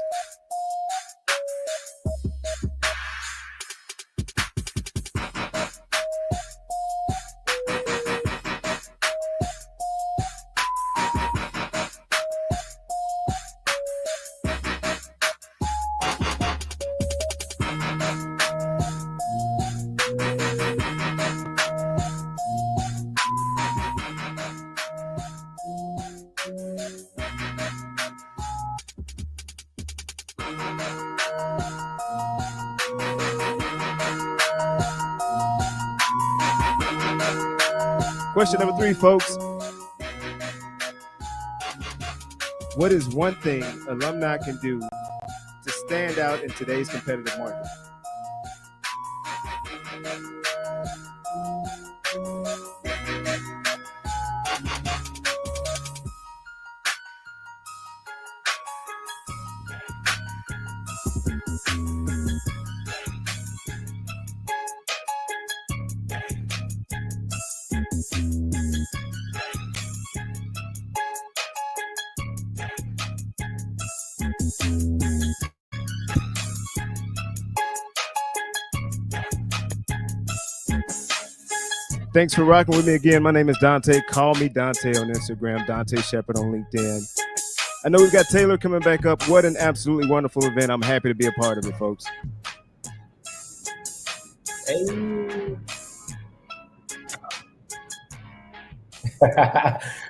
Question number 3, folks. What is one thing alumni can do to stand out in today's competitive market? Thanks for rocking with me again. My name is Dante. Call me Dante on Instagram, Dante Shepherd on LinkedIn. I know we've got Taylor coming back up. What an absolutely wonderful event. I'm happy to be a part of it, folks. Hey.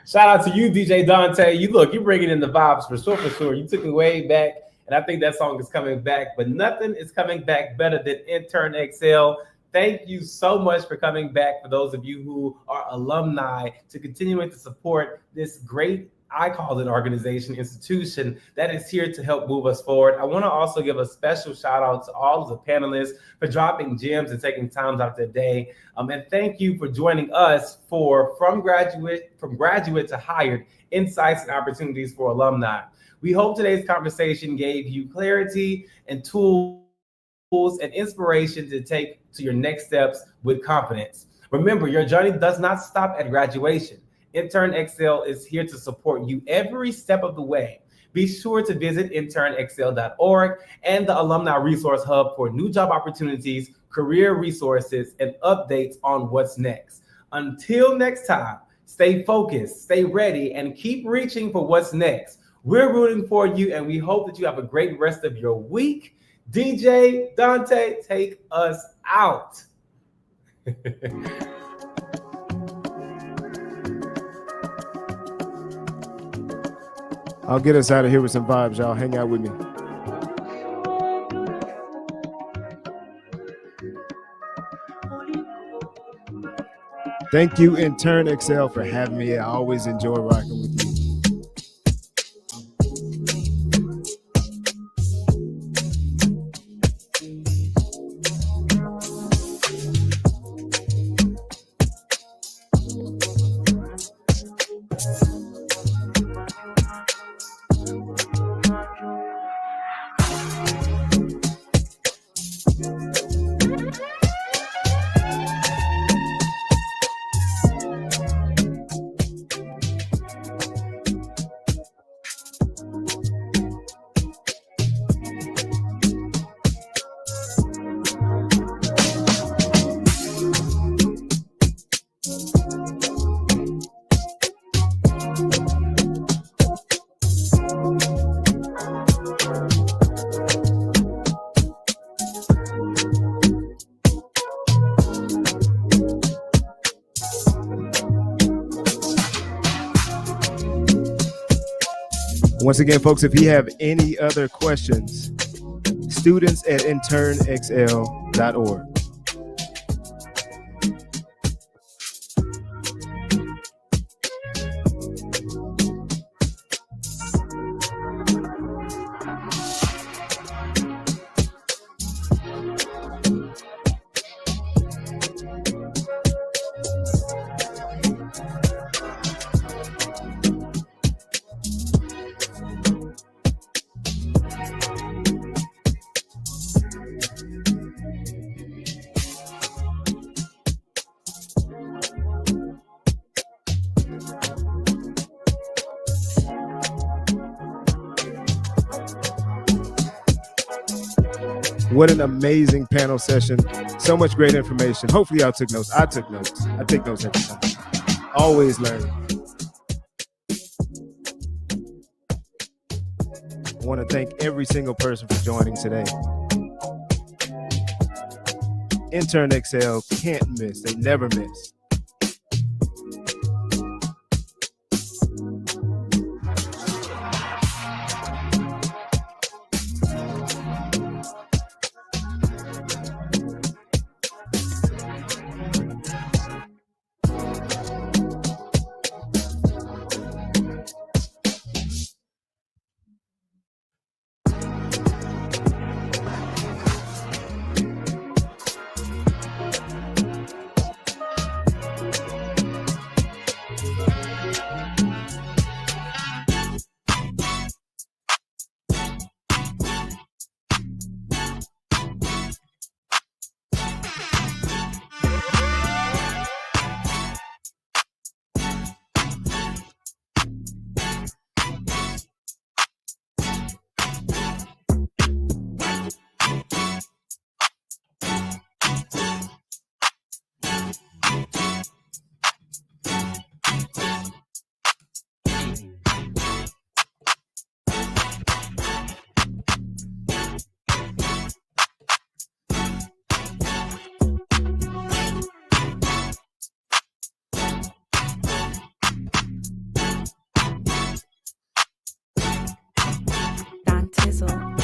Shout out to you, DJ Dante. You're bringing in the vibes for sure. You took me way back, and I think that song is coming back, but nothing is coming back better than internXL. Thank you so much for coming back. For those of you who are alumni, to continuing to support this great, I call it organization, institution that is here to help move us forward. I want to also give a special shout out to all of the panelists for dropping gems and taking time out of their day. And thank you for joining us for From Graduate to Hired, Insights and Opportunities for Alumni. We hope today's conversation gave you clarity and tools and inspiration to take to your next steps with confidence. Remember, your journey does not stop at graduation. internXL is here to support you every step of the way. Be sure to visit internxl.org and the Alumni Resource Hub for new job opportunities, career resources, and updates on what's next. Until next time, stay focused, stay ready, and keep reaching for what's next. We're rooting for you, and we hope that you have a great rest of your week. DJ Dante, take us out. I'll get us out of here with some vibes, y'all. Hang out with me. Thank you, internXL, for having me. I always enjoy rocking with you. Once again, folks, if you have any other questions, students at internxl.org. What an amazing panel session. So much great information. Hopefully y'all took notes. I took notes. I take notes every time. Always learn. I want to thank every single person for joining today. internXL can't miss. They never miss. Tizzle.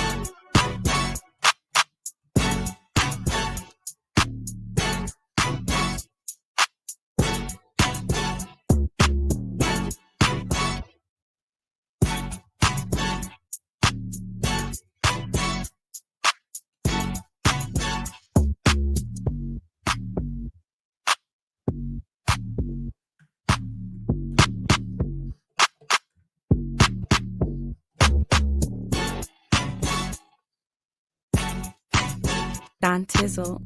Don Tizzle.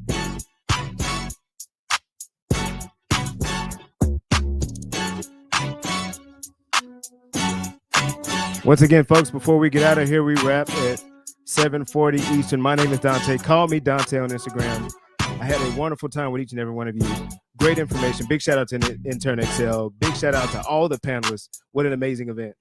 Once again, folks, before we get out of here, we wrap at 7:40 Eastern. My name is Dante. Call me Dante on Instagram. I had a wonderful time with each and every one of you. Great information. Big shout out to internXL. Big shout out to all the panelists. What an amazing event.